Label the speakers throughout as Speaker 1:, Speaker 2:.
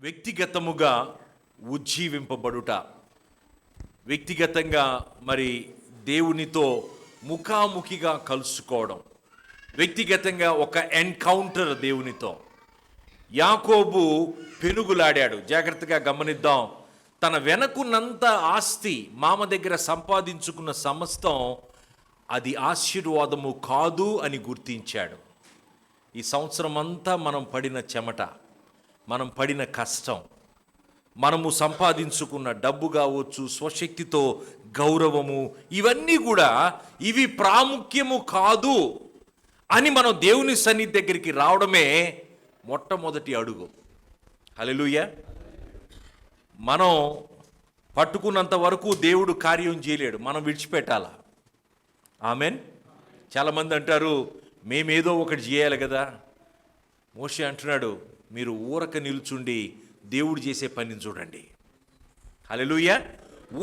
Speaker 1: వ్యక్తిగతముగా ఉజ్జీవింపబడుట, వ్యక్తిగతంగా మరి దేవునితో ముఖాముఖిగా కలుసుకోవడం, వ్యక్తిగతంగా ఒక ఎన్కౌంటర్ దేవునితో. యాకోబు పెనుగులాడాడు. జాగ్రత్తగా గమనిద్దాం. తన వెనకున్నంత ఆస్తి, మామ దగ్గర సంపాదించుకున్న సమస్తం అది ఆశీర్వాదము కాదు అని గుర్తించాడు. ఈ సంవత్సరం అంతా మనం పడిన చెమట, మనం పడిన కష్టం, మనము సంపాదించుకున్న డబ్బు కావచ్చు, స్వశక్తితో గౌరవము, ఇవన్నీ కూడా ఇవి ప్రాముఖ్యము కాదు అని మనం దేవుని సన్నిధి దగ్గరికి రావడమే మొట్టమొదటి అడుగు. హల్లెలూయా. మనం పట్టుకున్నంత వరకు దేవుడు కార్యం చేయలేడు, మనం విడిచిపెట్టాలా. ఆమెన్. చాలామంది అంటారు మేమేదో ఒకటి చేయాలి కదా. మోషే అంటున్నాడు, మీరు ఊరక నిల్చుండి దేవుడు చేసే పనిని చూడండి. హల్లెలూయా.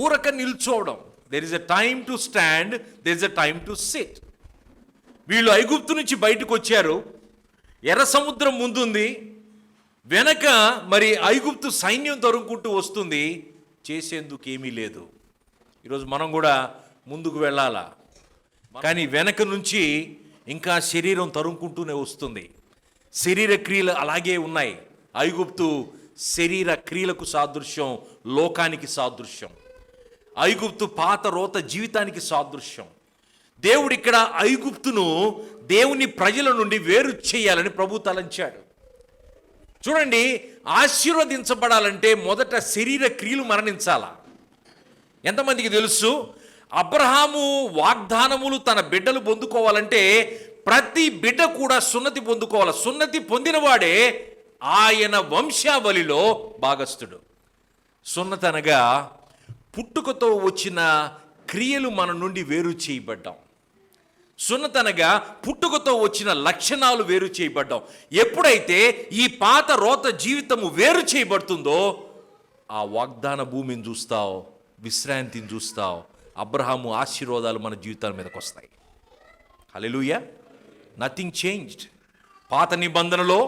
Speaker 1: ఊరక నిల్చోవడం, there is a time to stand, there is a time to sit. వీళ్ళు ఐగుప్తు నుంచి బయటకు వచ్చారు, ఎర్ర సముద్రం ముందుంది, వెనక మరి ఐగుప్తు సైన్యం తరుముకుంటూ వస్తుంది, చేసేందుకు ఏమీ లేదు. ఈరోజు మనం కూడా ముందుకు వెళ్ళాలా, కానీ వెనక నుంచి ఇంకా శరీరం తరుముకుంటూనే వస్తుంది. శరీర క్రియలు అలాగే ఉన్నాయి. ఐగుప్తు శరీర క్రియలకు సాదృశ్యం, లోకానికి సాదృశ్యం. ఐగుప్తు పాత రోత జీవితానికి సాదృశ్యం. దేవుడు ఇక్కడ ఐగుప్తును దేవుని ప్రజల నుండి వేరు చేయాలని ప్రభు తలంచాడు. చూడండి, ఆశీర్వదించబడాలంటే మొదట శరీర క్రియలు మరణించాలా. ఎంతమందికి తెలుసు? అబ్రహాము వాగ్దానములు తన బిడ్డలు పొందుకోవాలంటే ప్రతి బిడ్డ కూడా సున్నతి పొందుకోవాలి. సున్నతి పొందినవాడే ఆయన వంశావళిలో భాగస్థుడు. సున్నతి అనగా పుట్టుకతో వచ్చిన క్రియలు మన నుండి వేరు చేయబడ్డాం. సున్నతి అనగా పుట్టుకతో వచ్చిన లక్షణాలు వేరు చేయబడ్డాం. ఎప్పుడైతే ఈ పాత రోత జీవితము వేరు చేయబడుతుందో ఆ వాగ్దాన భూమిని చూస్తావు, విశ్రాంతిని చూస్తావు. అబ్రహాము ఆశీర్వాదాలు మన జీవితాల మీదకి వస్తాయి. హల్లెలూయా. Nothing changed. పాత నిబంధనలో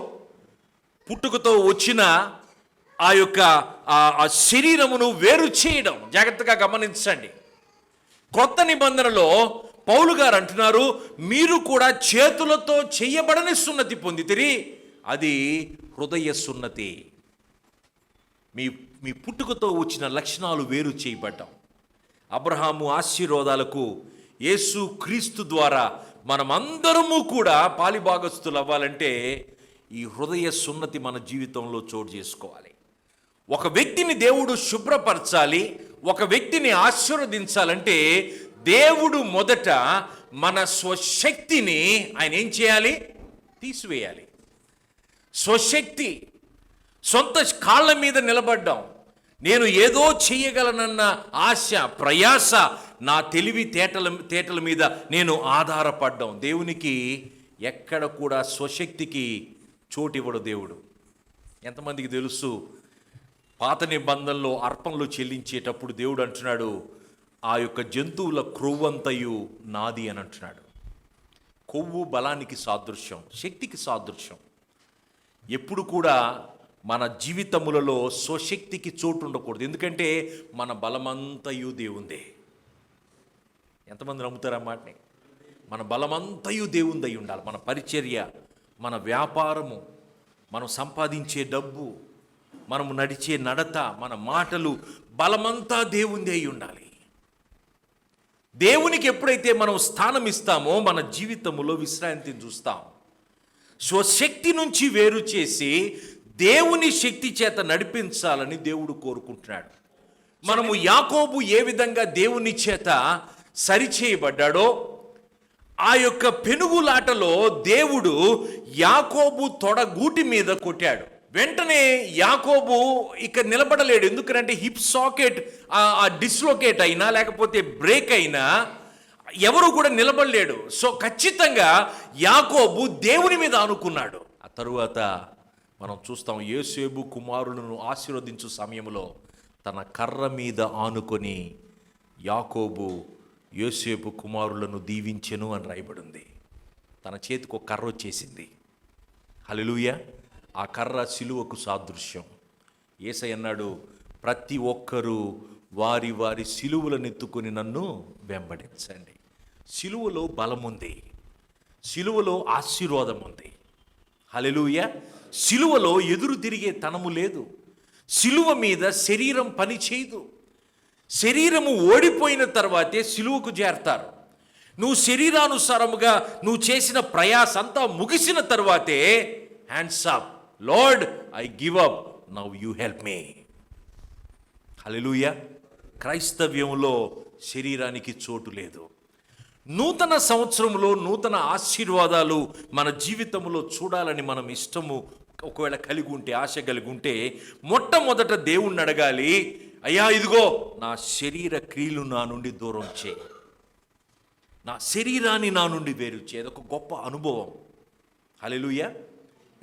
Speaker 1: పుట్టుకతో వచ్చిన ఆ యొక్క శరీరమును వేరు చేయడం, జాగ్రత్తగా గమనించండి. కొత్త నిబంధనలో పౌలు గారు అంటున్నారు, మీరు కూడా చేతులతో చేయబడని సున్నతి పొందితిరి, అది హృదయ సున్నతి. మీ పుట్టుకతో వచ్చిన లక్షణాలు వేరు చేయబడ్డాం. అబ్రహాము ఆశీర్వాదాలకు యేసు క్రీస్తు ద్వారా మనమందరము కూడా పాలిభాగస్తులు అవ్వాలంటే ఈ హృదయ సున్నతి మన జీవితంలో చోటు చేసుకోవాలి. ఒక వ్యక్తిని దేవుడు శుభ్రపరచాలి, ఒక వ్యక్తిని ఆశీర్వదించాలంటే దేవుడు మొదట మన స్వశక్తిని ఆయన ఏం చేయాలి? తీసివేయాలి. స్వశక్తి, సొంత కాళ్ళ మీద నిలబడ్డాం. నేను ఏదో చేయగలనన్న ఆశ, ప్రయాస, నా తెలివి తేటల మీద నేను ఆధారపడ్డాం. దేవునికి ఎక్కడ కూడా స్వశక్తికి చోటు ఇవ్వడు దేవుడు. ఎంతమందికి తెలుసు? పాత నిబంధనలో అర్పణలు చెల్లించేటప్పుడు దేవుడు అంటున్నాడు, ఆ యొక్క జంతువుల క్రొవ్వంతయు నాది అని అంటున్నాడు. కొవ్వు బలానికి సాదృశ్యం, శక్తికి సాదృశ్యం. ఎప్పుడు కూడా మన జీవితములలో స్వశక్తికి చోటు ఉండకూడదు. ఎందుకంటే మన బలమంతయు దేవుందే. ఎంతమంది నమ్ముతారు ఆ మాటని? మన బలమంతయు దేవుందై ఉండాలి. మన పరిచర్య, మన వ్యాపారము, మనం సంపాదించే డబ్బు, మనము నడిచే నడత, మన మాటలు, బలమంతా దేవుందే అయి ఉండాలి. దేవునికి ఎప్పుడైతే మనం స్థానం ఇస్తామో మన జీవితంలో విశ్రాంతిని చూస్తాం. స్వశక్తి నుంచి వేరు చేసి దేవుని శక్తి చేత నడిపించాలని దేవుడు కోరుకుంటున్నాడు. మనము యాకోబు ఏ విధంగా దేవుని చేత సరిచేయబడ్డాడో, ఆ యొక్క పెనుగులాటలో దేవుడు యాకోబు తొడగూటి మీద కొట్టాడు. వెంటనే యాకోబు ఇక నిలబడలేడు. ఎందుకంటే హిప్ సాకెట్ డిస్లోకేట్ అయినా లేకపోతే బ్రేక్ అయినా ఎవరు కూడా నిలబడలేడు. సో ఖచ్చితంగా యాకోబు దేవుని మీద ఆనుకున్నాడు. ఆ తరువాత మనం చూస్తాం, యోసేపు కుమారులను ఆశీర్వదించు సమయంలో తన కర్ర మీద ఆనుకొని యాకోబు యోసేపు కుమారులను దీవించెను అని రాయబడింది. తన చేతికి ఒక కర్ర వచ్చేసింది. హల్లెలూయా. ఆ కర్ర సిలువకు సాదృశ్యం. యేసయ్య అన్నాడు, ప్రతి ఒక్కరూ వారి వారి సిలువలను ఎత్తుకొని నన్ను వెంబడించండి. సిలువలో బలం ఉంది, సిలువలో ఆశీర్వాదం ఉంది. హల్లెలూయా. సిలువలో ఎదురు తిరిగే తనము లేదు. సిలువ మీద శరీరం పని చేయదు. శరీరము ఓడిపోయిన తర్వాతే సిలువకు చేరతారు. నువ్వు శరీరానుసారముగా నువ్వు చేసిన ప్రయాస అంతా ముగిసిన తర్వాతే hands up, lord I give up, now you help me. హల్లెలూయా. క్రైస్తవ్యంలో శరీరానికి చోటు లేదు. నూతన సంవత్సరంలో నూతన ఆశీర్వాదాలు మన జీవితంలో చూడాలని మనం ఇష్టము ఒకవేళ కలిగి ఉంటే, ఆశ కలిగి ఉంటే, మొట్టమొదట దేవుణ్ణి అడగాలి, అయ్యా ఇదిగో నా శరీర క్రియలు నా నుండి దూరం చేయి, నా శరీరాన్ని నా నుండి వేరు చేయి. అదొక గొప్ప అనుభవం. హల్లెలూయా.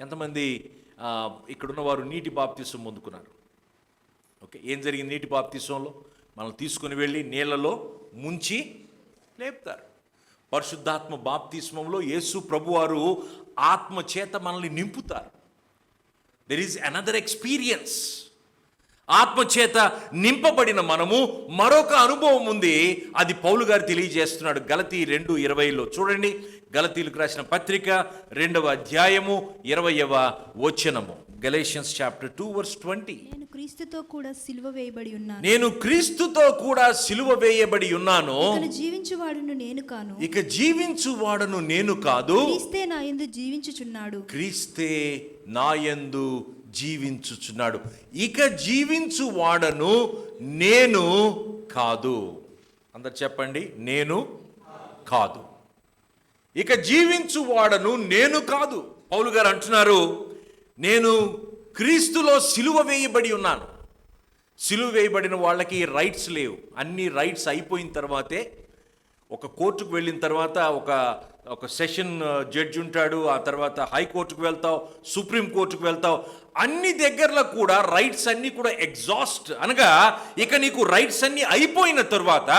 Speaker 1: ఎంతమంది ఇక్కడున్న వారు నీటి బాప్తిసం పొందుకున్నారు? ఓకే, ఏం జరిగింది నీటి బాప్తిసంలో? మనం తీసుకుని వెళ్ళి నీళ్ళలో ముంచి లేపుతారు. పరిశుద్ధాత్మ బాప్తిస్మంలో యేసు ప్రభువారు ఆత్మ చేత మనల్ని నింపుతారు. There is another experience. ఆత్మచేత నింపబడిన మనము మరొక అనుభవం ఉంది. అది పౌలు గారు తెలియజేస్తున్నాడు గలతీ 2:20 చూడండి. గలతీలకు రాసిన పత్రిక 2వ అధ్యాయము 20వ వచనము. Galatians chapter 2:20.
Speaker 2: నేను క్రీస్తుతో కూడా సిలువ వేయబడి ఉన్నాను.
Speaker 1: నేను క్రీస్తుతో కూడా సిలువ వేయబడి ఉన్నాను.
Speaker 2: ఇక జీవించువాడును నేను కాను.
Speaker 1: ఇక జీవించువాడును నేను కాదు,
Speaker 2: క్రీస్తే నా యందు జీవించుచున్నాడు.
Speaker 1: క్రీస్తే నా యందు జీవించుచున్నాడు. ఇక జీవించువాడను నేను కాదు. అందరు చెప్పండి, నేను కాదు. ఇక జీవించువాడను నేను కాదు. పౌలు గారు అంటున్నారు, నేను క్రీస్తులో సిలువ వేయబడి ఉన్నాను. సిలువ వేయబడిన వాళ్ళకి రైట్స్ లేవు. అన్ని రైట్స్ అయిపోయిన తర్వాతే, ఒక కోర్టుకు వెళ్ళిన తర్వాత ఒక సెషన్ జడ్జి ఉంటాడు, ఆ తర్వాత హైకోర్టుకు వెళ్తావు, సుప్రీం కోర్టుకు వెళ్తావు. అన్ని దగ్గరలో కూడా రైట్స్ అన్నీ కూడా ఎగ్జాస్ట్ అనగా, ఇక నీకు రైట్స్ అన్నీ అయిపోయిన తర్వాత,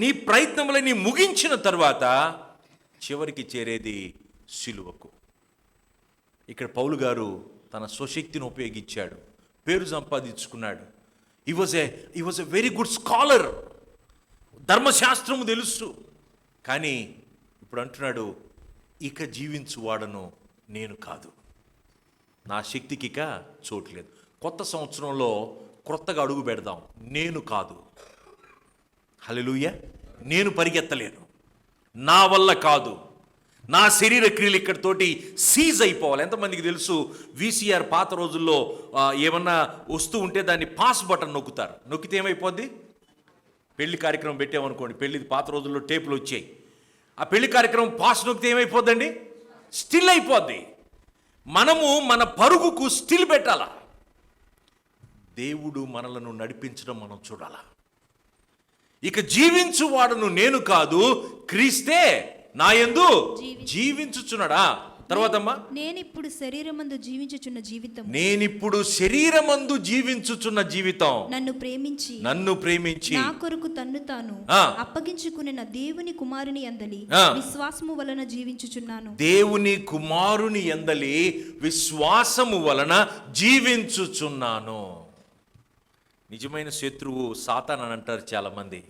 Speaker 1: నీ ప్రయత్నములని ముగించిన తర్వాత చివరికి చేరేది సిలువకు. ఇక్కడ పౌలు గారు తన స్వశక్తిని ఉపయోగించాడు, పేరు సంపాదించుకున్నాడు. He was a very good scholar. ధర్మశాస్త్రము తెలుసు. కానీ ఇప్పుడు అంటున్నాడు, ఇక జీవించువాడను నేను కాదు. నా శక్తికి ఇక చోట్లేదు. కొత్త సంవత్సరంలో క్రొత్తగా అడుగు పెడదాం. నేను కాదు. హల్లెలూయా. నేను పరిగెత్తలేను, నా వల్ల కాదు. నా శరీర క్రియలు ఇక్కడితోటి సీజ్ అయిపోవాలి. ఎంతమందికి తెలుసు, వీసీఆర్ పాత రోజుల్లో ఏమన్నా వస్తూ ఉంటే దాన్ని పాస్ బటన్ నొక్కుతారు. నొక్కితే ఏమైపోద్ది? పెళ్లి కార్యక్రమం పెట్టామనుకోండి, పెళ్లి పాత రోజుల్లో టేపులు వచ్చాయి. ఆ పెళ్లి కార్యక్రమం పాస్ నొక్కితే ఏమైపోద్దండి? స్టిల్ అయిపోద్ది. మనము మన పరుగుకు స్టిల్ పెట్టాలా. దేవుడు మనలను నడిపించడం మనం చూడాలా. ఇక జీవించువాడును నేను కాదు, క్రీస్తే నా యందు జీవించుచున్నాడా. తర్వాతమ్మా,
Speaker 2: నేనిప్పుడు శరీరమందు జీవించుచున్న జీవితం,
Speaker 1: నేనిప్పుడు శరీరమందు జీవించుచున్న జీవితం నన్ను ప్రేమించి
Speaker 2: నా కొరకు తన్ను తాను అప్పగించుకునే నా దేవుని కుమారుని యందలి విశ్వాసము వలన జీవించుచున్నాను.
Speaker 1: దేవుని కుమారుని యందలి విశ్వాసము వలన జీవించుచున్నాను. నిజమైన శత్రువు సాతాను అని అంటారు చాలామంది.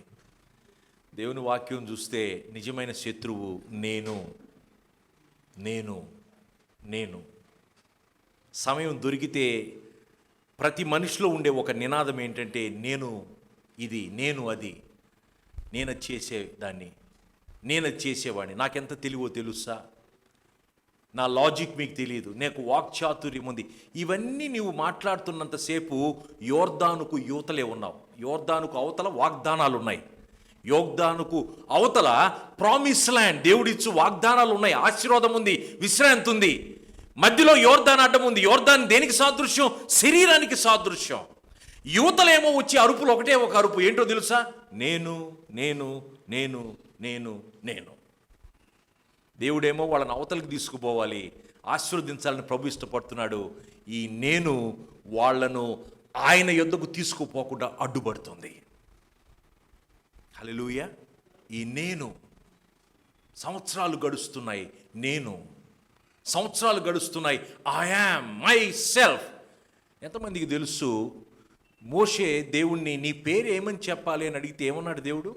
Speaker 1: దేవుని వాక్యం చూస్తే నిజమైన శత్రువు నేను నేను నేను. సమయం దొరికితే ప్రతి మనిషిలో ఉండే ఒక నినాదం ఏంటంటే, నేను ఇది, నేను అది, నేను చేసేదాన్ని, నేను చేసేవాడిని. నాకెంత తెలివో తెలుసా, నా లాజిక్ మీకు తెలియదు, నాకు వాక్చాతుర్యం ఉంది. ఇవన్నీ నీవు మాట్లాడుతున్నంతసేపు యోర్దానుకు యువతలే ఉన్నావు. యోర్దానుకు అవతల వాగ్దానాలు ఉన్నాయి. యోగ్దానుకు అవతల ప్రామిస్ ల్యాండ్, దేవుడిచ్చు వాగ్దానాలు ఉన్నాయి, ఆశీర్వాదం ఉంది, విశ్రాంతి ఉంది. మధ్యలో యోర్దాన్ అడ్డం ఉంది. యోర్దాన్ దేనికి సాదృశ్యం? శరీరానికి సాదృశ్యం. యువతలేమో వచ్చి అరుపులు ఒకటే ఒక అరుపు, ఏంటో తెలుసా? నేను నేను నేను నేను నేను. దేవుడేమో వాళ్ళని అవతలకి తీసుకుపోవాలి, ఆశీర్వదించాలని ప్రభు ఇష్టపడుతున్నాడు. ఈ నేను వాళ్లను ఆయన యొద్దకు తీసుకుపోకుండా అడ్డుపడుతుంది. హల్లెలూయా. ఈ నేను సంవత్సరాలు గడుస్తున్నాయి, నేను సంవత్సరాలు గడుస్తున్నాయి. I am myself. ఎంతమందికి తెలుసు, మోషే దేవుణ్ణి నీ పేరు ఏమని చెప్పాలి అని అడిగితే ఏమన్నాడు దేవుడు?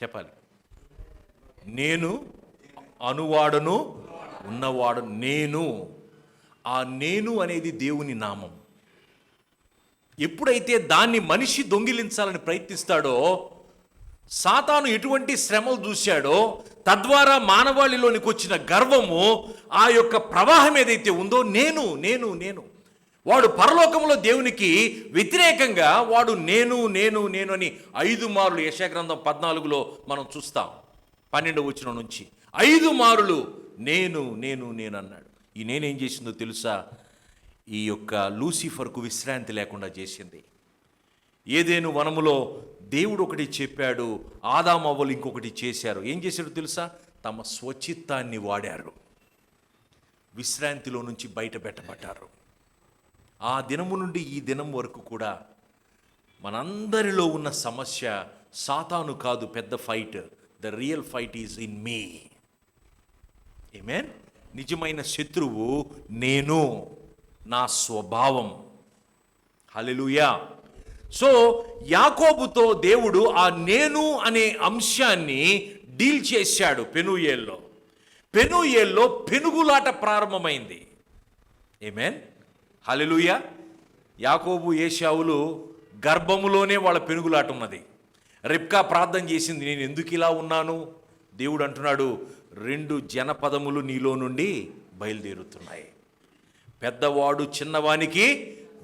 Speaker 1: చెప్పాలి. నేను అనువాడను ఉన్నవాడు నేను. ఆ నేను అనేది దేవుని నామం. ఎప్పుడైతే దాన్ని మనిషి దొంగిలించాలని ప్రయత్నిస్తాడో, సాతాను ఎటువంటి శ్రమలు చూశాడో, తద్వారా మానవాళిలోనికి వచ్చిన గర్వము, ఆ యొక్క ప్రవాహం ఏదైతే ఉందో నేను నేను నేను, వాడు పరలోకంలో దేవునికి వ్యతిరేకంగా వాడు నేను నేను నేను అని 5 మార్లు యెషయా గ్రంథం 14లో మనం చూస్తాం. 12వ వచనం నుంచి 5 మార్లు నేను నేను నేను అన్నాడు. ఈ నేనేం చేసిందో తెలుసా? ఈ యొక్క లూసిఫర్కు విశ్రాంతి లేకుండా చేసింది. ఏదేను వనములో దేవుడు ఒకటి చెప్పాడు, ఆదాము అవ్వలు ఇంకొకటి చేశారు. ఏం చేశాడు తెలుసా? తమ స్వచిత్తాన్ని వాడారు, విశ్రాంతిలో నుంచి బయట పెట్టబడ్డారు. ఆ దినము నుండి ఈ దినం వరకు కూడా మనందరిలో ఉన్న సమస్య సాతాను కాదు పెద్ద fight. The real fight is in me. ఆమేన్. నిజమైన శత్రువు నేను, నా స్వభావం. హల్లెలూయా. సో యాకోబుతో దేవుడు ఆ నేను అనే అంశాన్ని డీల్ చేశాడు పెనూయేల్లో. పెనూయేల్లో పెనుగులాట ప్రారంభమైంది. ఆమేన్. హల్లెలూయా. యాకోబు ఏశావులు గర్భములోనే వాళ్ళ పెనుగులాట ఉన్నది. రిబ్కా ప్రార్థన చేసింది, నేను ఎందుకు ఇలా ఉన్నాను? దేవుడు అంటున్నాడు, 2 జనపదములు నీలో నుండి బయలుదేరుతున్నాయి. పెద్దవాడు చిన్నవానికి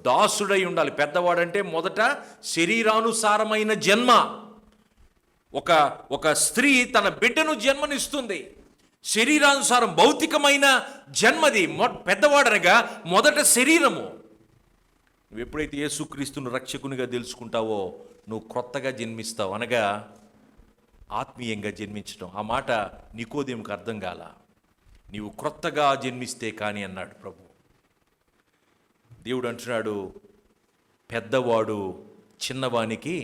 Speaker 1: దాసుడై ఉండాలి. పెద్దవాడంటే మొదట శరీరానుసారమైన జన్మ. ఒక స్త్రీ తన బిడ్డను జన్మనిస్తుంది. శరీరానుసారం భౌతికమైన జన్మది. పెద్దవాడనగా మొదట శరీరము. నువ్వు ఎప్పుడైతే యేసుక్రీస్తును రక్షకునిగా తెలుసుకుంటావో నువ్వు క్రొత్తగా జన్మిస్తావు, అనగా ఆత్మీయంగా జన్మించడం. ఆ మాట నికోదేముకు అర్థం కాల. నీవు క్రొత్తగా జన్మిస్తే కానీ అన్నాడు ప్రభు. దేవుడు అంటున్నాడు, పెద్దవాడు చిన్నవానికి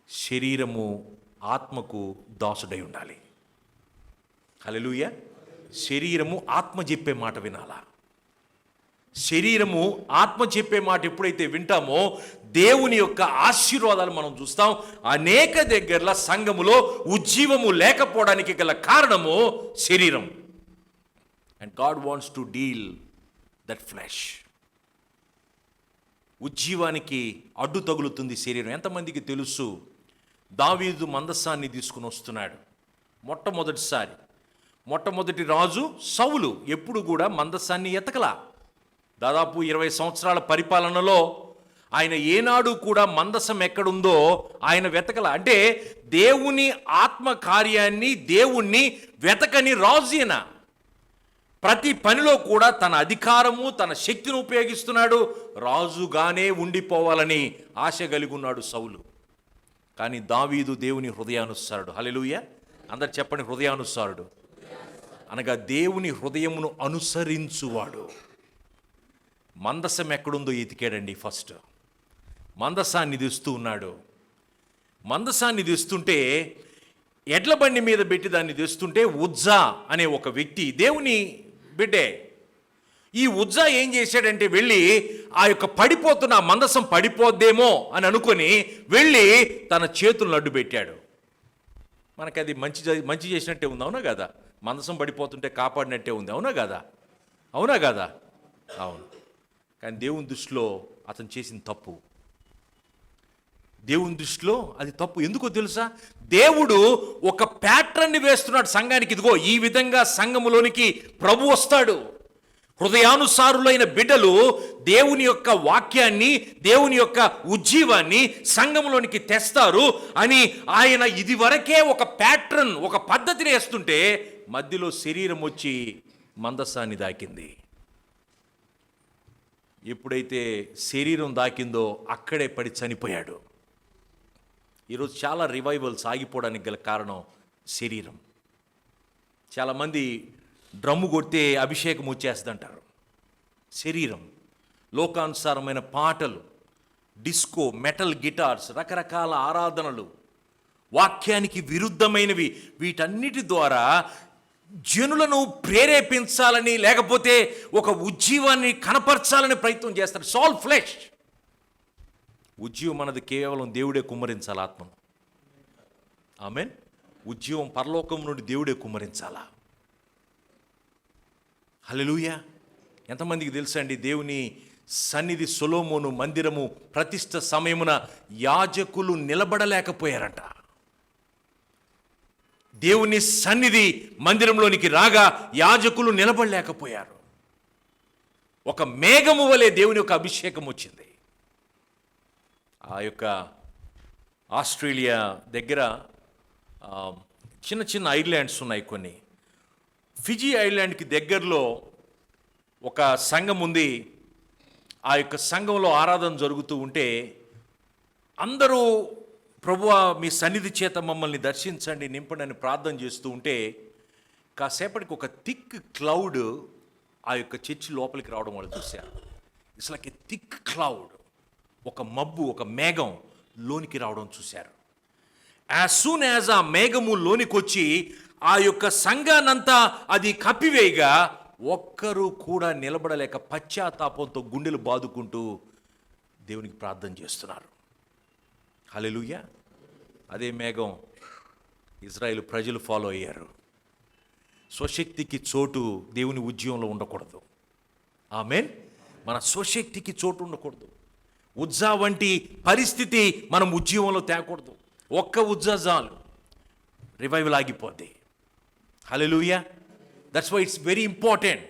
Speaker 1: శరీరము ఆత్మకు దాసుడై ఉండాలి. హల్లెలూయా. శరీరము ఆత్మ చెప్పే మాట వినాలా. శరీరము ఆత్మ చెప్పే మాట ఎప్పుడైతే వింటామో దేవుని యొక్క ఆశీర్వాదాలు మనం చూస్తాం. అనేక దగ్గరలో సంఘములో ఉజ్జీవము లేకపోవడానికి గల కారణము శరీరం. And god wants to deal that flesh. ఉజ్జీవానికి అడ్డు తగులుతుంది శరీరం. ఎంతమందికి తెలుసు? దావీదు మందసాన్ని తీసుకుని వస్తున్నాడు. మొట్టమొదటి రాజు సౌలు ఎప్పుడు కూడా మందసాన్ని ఎతకలా. దాదాపు 20 సంవత్సరాల పరిపాలనలో ఆయన ఏనాడు కూడా మందసం ఎక్కడుందో ఆయన వెతకల. అంటే దేవుని ఆత్మ కార్యాన్ని, దేవుణ్ణి వెతకని రాజున ప్రతి పనిలో కూడా తన అధికారము, తన శక్తిని ఉపయోగిస్తున్నాడు. రాజుగానే ఉండిపోవాలని ఆశ కలిగి ఉన్నాడు సౌలు. కానీ దావీదు దేవుని హృదయానుసారుడు. హల్లెలూయా. అందరు చెప్పండి, హృదయానుసారుడు అనగా దేవుని హృదయమును అనుసరించువాడు. మందసం ఎక్కడుందో ఎతికాడండి. ఫస్ట్ మందసాన్ని తెస్తూ ఉన్నాడు. మందసాన్ని తెస్తుంటే ఎడ్ల బండి మీద పెట్టి దాన్ని తెస్తుంటే ఉజ్జా అనే ఒక వ్యక్తి, దేవుని బిడ్డే, ఈ ఉజ్జా ఏం చేశాడంటే వెళ్ళి ఆ యొక్క పడిపోతున్న మందసం పడిపోద్దేమో అని అనుకొని వెళ్ళి తన చేతులను అడ్డు పెట్టాడు. మనకి అది మంచి చేసినట్టే ఉంది, అవునా కదా? మందసం పడిపోతుంటే కాపాడినట్టే ఉంది, అవునా కదా? అవునా కదా? అవును. కానీ దేవుని దృష్టిలో అతను చేసిన తప్పు. దేవుని దృష్టిలో అది తప్పు. ఎందుకో తెలుసా? దేవుడు ఒక ప్యాటర్న్ని వేస్తున్నాడు సంఘానికి. ఇదిగో ఈ విధంగా సంఘములోనికి ప్రభు వస్తాడు. హృదయానుసారులైన బిడ్డలు దేవుని యొక్క వాక్యాన్ని, దేవుని యొక్క ఉజ్జీవాన్ని సంఘములోనికి తెస్తారు అని ఆయన ఇదివరకే ఒక ప్యాటర్న్, ఒక పద్ధతిని వేస్తుంటే మధ్యలో శరీరం వచ్చి మందసాన్ని దాకింది. ఎప్పుడైతే శరీరం దాకిందో అక్కడే పడి చనిపోయాడు. ఈరోజు చాలా రివైవల్స్ ఆగిపోవడానికి గల కారణం శరీరం. చాలామంది డ్రమ్ము కొడితే అభిషేకం వచ్చేస్తుంటారు. శరీరం. లోకానుసారమైన పాటలు, డిస్కో, మెటల్ గిటార్స్, రకరకాల ఆరాధనలు, వాక్యానికి విరుద్ధమైనవి, వీటన్నిటి ద్వారా జనులను ప్రేరేపించాలని, లేకపోతే ఒక ఉజ్జీవాన్ని కనపరచాలని ప్రయత్నం చేస్తారు. సాల్ ఫ్లెష్. ఉజ్జీవం అన్నది కేవలం దేవుడే కుమ్మరించాలి ఆత్మను. ఆమేన్. ఉజ్జీవం పరలోకం నుండి దేవుడే కుమ్మరించాలా. హల్లెలూయా. ఎంతమందికి తెలుసండి, దేవుని సన్నిధి సొలొమోను మందిరము ప్రతిష్ఠ సమయమున యాజకులు నిలబడలేకపోయారట. దేవుని సన్నిధి మందిరంలోనికి రాగా యాజకులు నిలబడలేకపోయారు. ఒక మేఘము వలె దేవుని యొక్క అభిషేకం వచ్చింది. ఆ యొక్క ఆస్ట్రేలియా దగ్గర చిన్న చిన్న ఐలాండ్స్ ఉన్నాయి కొన్ని. ఫిజీ ఐలాండ్కి దగ్గరలో ఒక సంఘం ఉంది. ఆ యొక్క సంఘంలో ఆరాధన జరుగుతూ ఉంటే అందరూ ప్రభువా మీ సన్నిధి చేత మమ్మల్ని దర్శించండి, నింపండి అని ప్రార్థన చేస్తూ ఉంటే కాసేపటికి ఒక థిక్ క్లౌడ్ ఆ యొక్క చర్చి లోపలికి రావడం వాళ్ళు చూశారు. It's like A thick cloud, ఒక మబ్బు, ఒక మేఘం లోనికి రావడం చూశారు. యాజ్ సూన్ యాజ్ ఆ మేఘము లోనికి వచ్చి ఆ యొక్క సంఘానంతా అది కప్పివేయగా ఒక్కరూ కూడా నిలబడలేక పశ్చాత్తాపంతో గుండెలు బాదుకుంటూ దేవునికి ప్రార్థన చేస్తున్నారు. హల్లెలూయా. అదే మేఘం ఇజ్రాయేలు ప్రజలు ఫాలో అయ్యారు. స్వశక్తికి చోటు దేవుని ఉజ్జీవంలో ఉండకూడదు. ఆమేన్. మన స్వశక్తికి చోటు ఉండకూడదు. ఉజ్జా వంటి పరిస్థితి మనం ఉజ్జీవంలో తేకూడదు. ఒక్క ఉజ్జా చాలు, రివైవల్ ఆగిపోద్ది. హల్లెలూయా. That's why it's very important.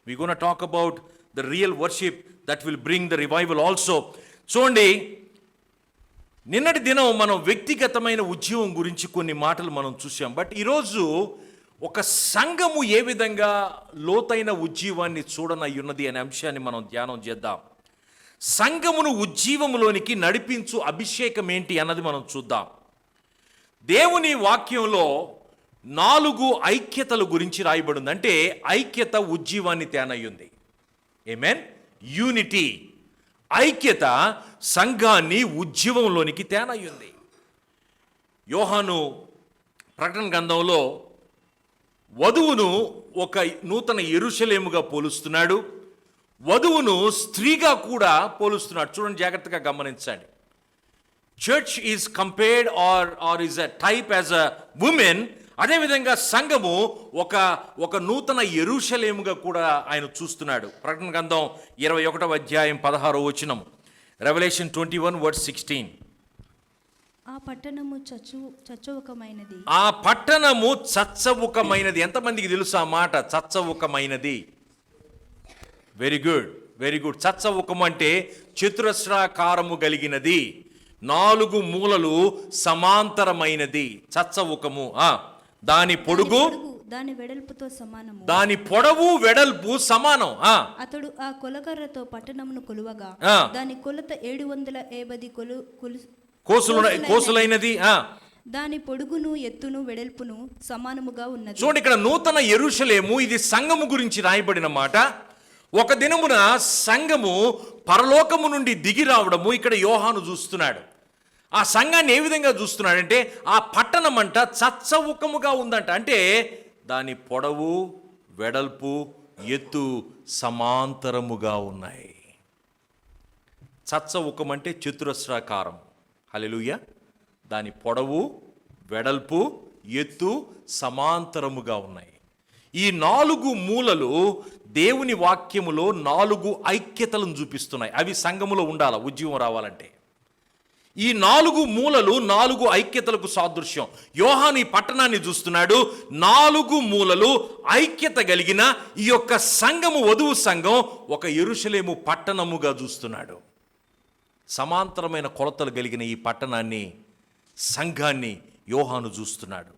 Speaker 1: We gonna talk about the real worship that will bring the revival also. చూడండి, నిన్నటి దినం మనం వ్యక్తిగతమైన ఉద్యమం గురించి కొన్ని మాటలు మనం చూసాం. బట్ ఈరోజు ఒక సంఘము ఏ విధంగా లోతైన ఉజ్జీవాన్ని చూడనయ్యున్నది అనే అంశాన్ని మనం ధ్యానం చేద్దాం. సంఘమును ఉజ్జీవములోనికి నడిపించు అభిషేకం ఏంటి అన్నది మనం చూద్దాం. దేవుని వాక్యంలో 4 ఐక్యతల గురించి రాయబడింది. అంటే ఐక్యత ఉజ్జీవాన్ని తేనయ్యుంది. ఆమేన్. యూనిటీ, ఐక్యత సంఘాన్ని ఉజ్జీవంలోనికి తేనయ్యుంది. యోహాను ప్రకటన గ్రంథంలో వధువును ఒక నూతన యెరూషలేముగా పోలుస్తున్నాడు. వధువును స్త్రీగా కూడా పోలుస్తున్నాడు. చూడండి, జాగ్రత్తగా గమనించండి. Church is compared or is a type as a woman. అదేవిధంగా సంఘము ఒక నూతన యెరూషలేముగా కూడా ఆయన చూస్తున్నాడు. ప్రకటన గ్రంథం 21వ అధ్యాయం 16వ వచనం, రెవల్యూషన్ 21:16.
Speaker 2: ఆ పట్టణము చచ్చవుకమైనది.
Speaker 1: ఆ పట్టణము చచ్చవుకమైనది. ఎంతమందికి తెలుసు ఆ మాట, చచ్చవుకమైనది? Very good, very good. చచ్చవుకము అంటే చతురస్రాకారము కలిగినది, 4 మూలలు సమాంతరమైనది. చచ్చవుకము. దాని పొడుగు
Speaker 2: దాని వెడల్పుతో సమానము.
Speaker 1: దాని పొడవు వెడల్పు సమానం.
Speaker 2: అతడు ఆ కొలకర్రతో పట్టణమును కొలువగా దాని కొలత 750 కోసులైనది. దాని పొడుగును ఎత్తును వెడల్పును సమానముగా ఉన్నది.
Speaker 1: చూడండి, ఇక్కడ నూతన యెరూషలేము, ఇది సంఘము గురించి రాయబడిన మాట. ఒక దినమున సంఘము పరలోకము నుండి దిగి రావడము ఇక్కడ యోహాను చూస్తున్నాడు. ఆ సంఘాన్ని ఏ విధంగా చూస్తున్నాడంటే ఆ పట్టణం అంట చచ్చవుకముగా ఉందంట. అంటే దాని పొడవు వెడల్పు ఎత్తు సమాంతరముగా ఉన్నాయి. చచ్చవుకం అంటే చతురస్రాకారం. హల్లెలూయా. దాని పొడవు వెడల్పు ఎత్తు సమాంతరముగా ఉన్నాయి. ఈ 4 మూలలు దేవుని వాక్యములో 4 ఐక్యతలను చూపిస్తున్నాయి. అవి సంఘములో ఉండాలి ఉజ్జీవం రావాలంటే. ఈ 4 మూలలు 4 ఐక్యతలకు సాదృశ్యం. యోహాను ఈ పట్టణాన్ని చూస్తున్నాడు. 4 మూలలు ఐక్యత కలిగిన ఈ యొక్క సంఘము, వధువు సంఘం ఒక యెరూషలేము పట్టణముగా చూస్తున్నాడు. సమాంతరమైన కొలతలు కలిగిన ఈ పట్టణాన్ని, సంఘాన్ని యోహాను చూస్తున్నాడు.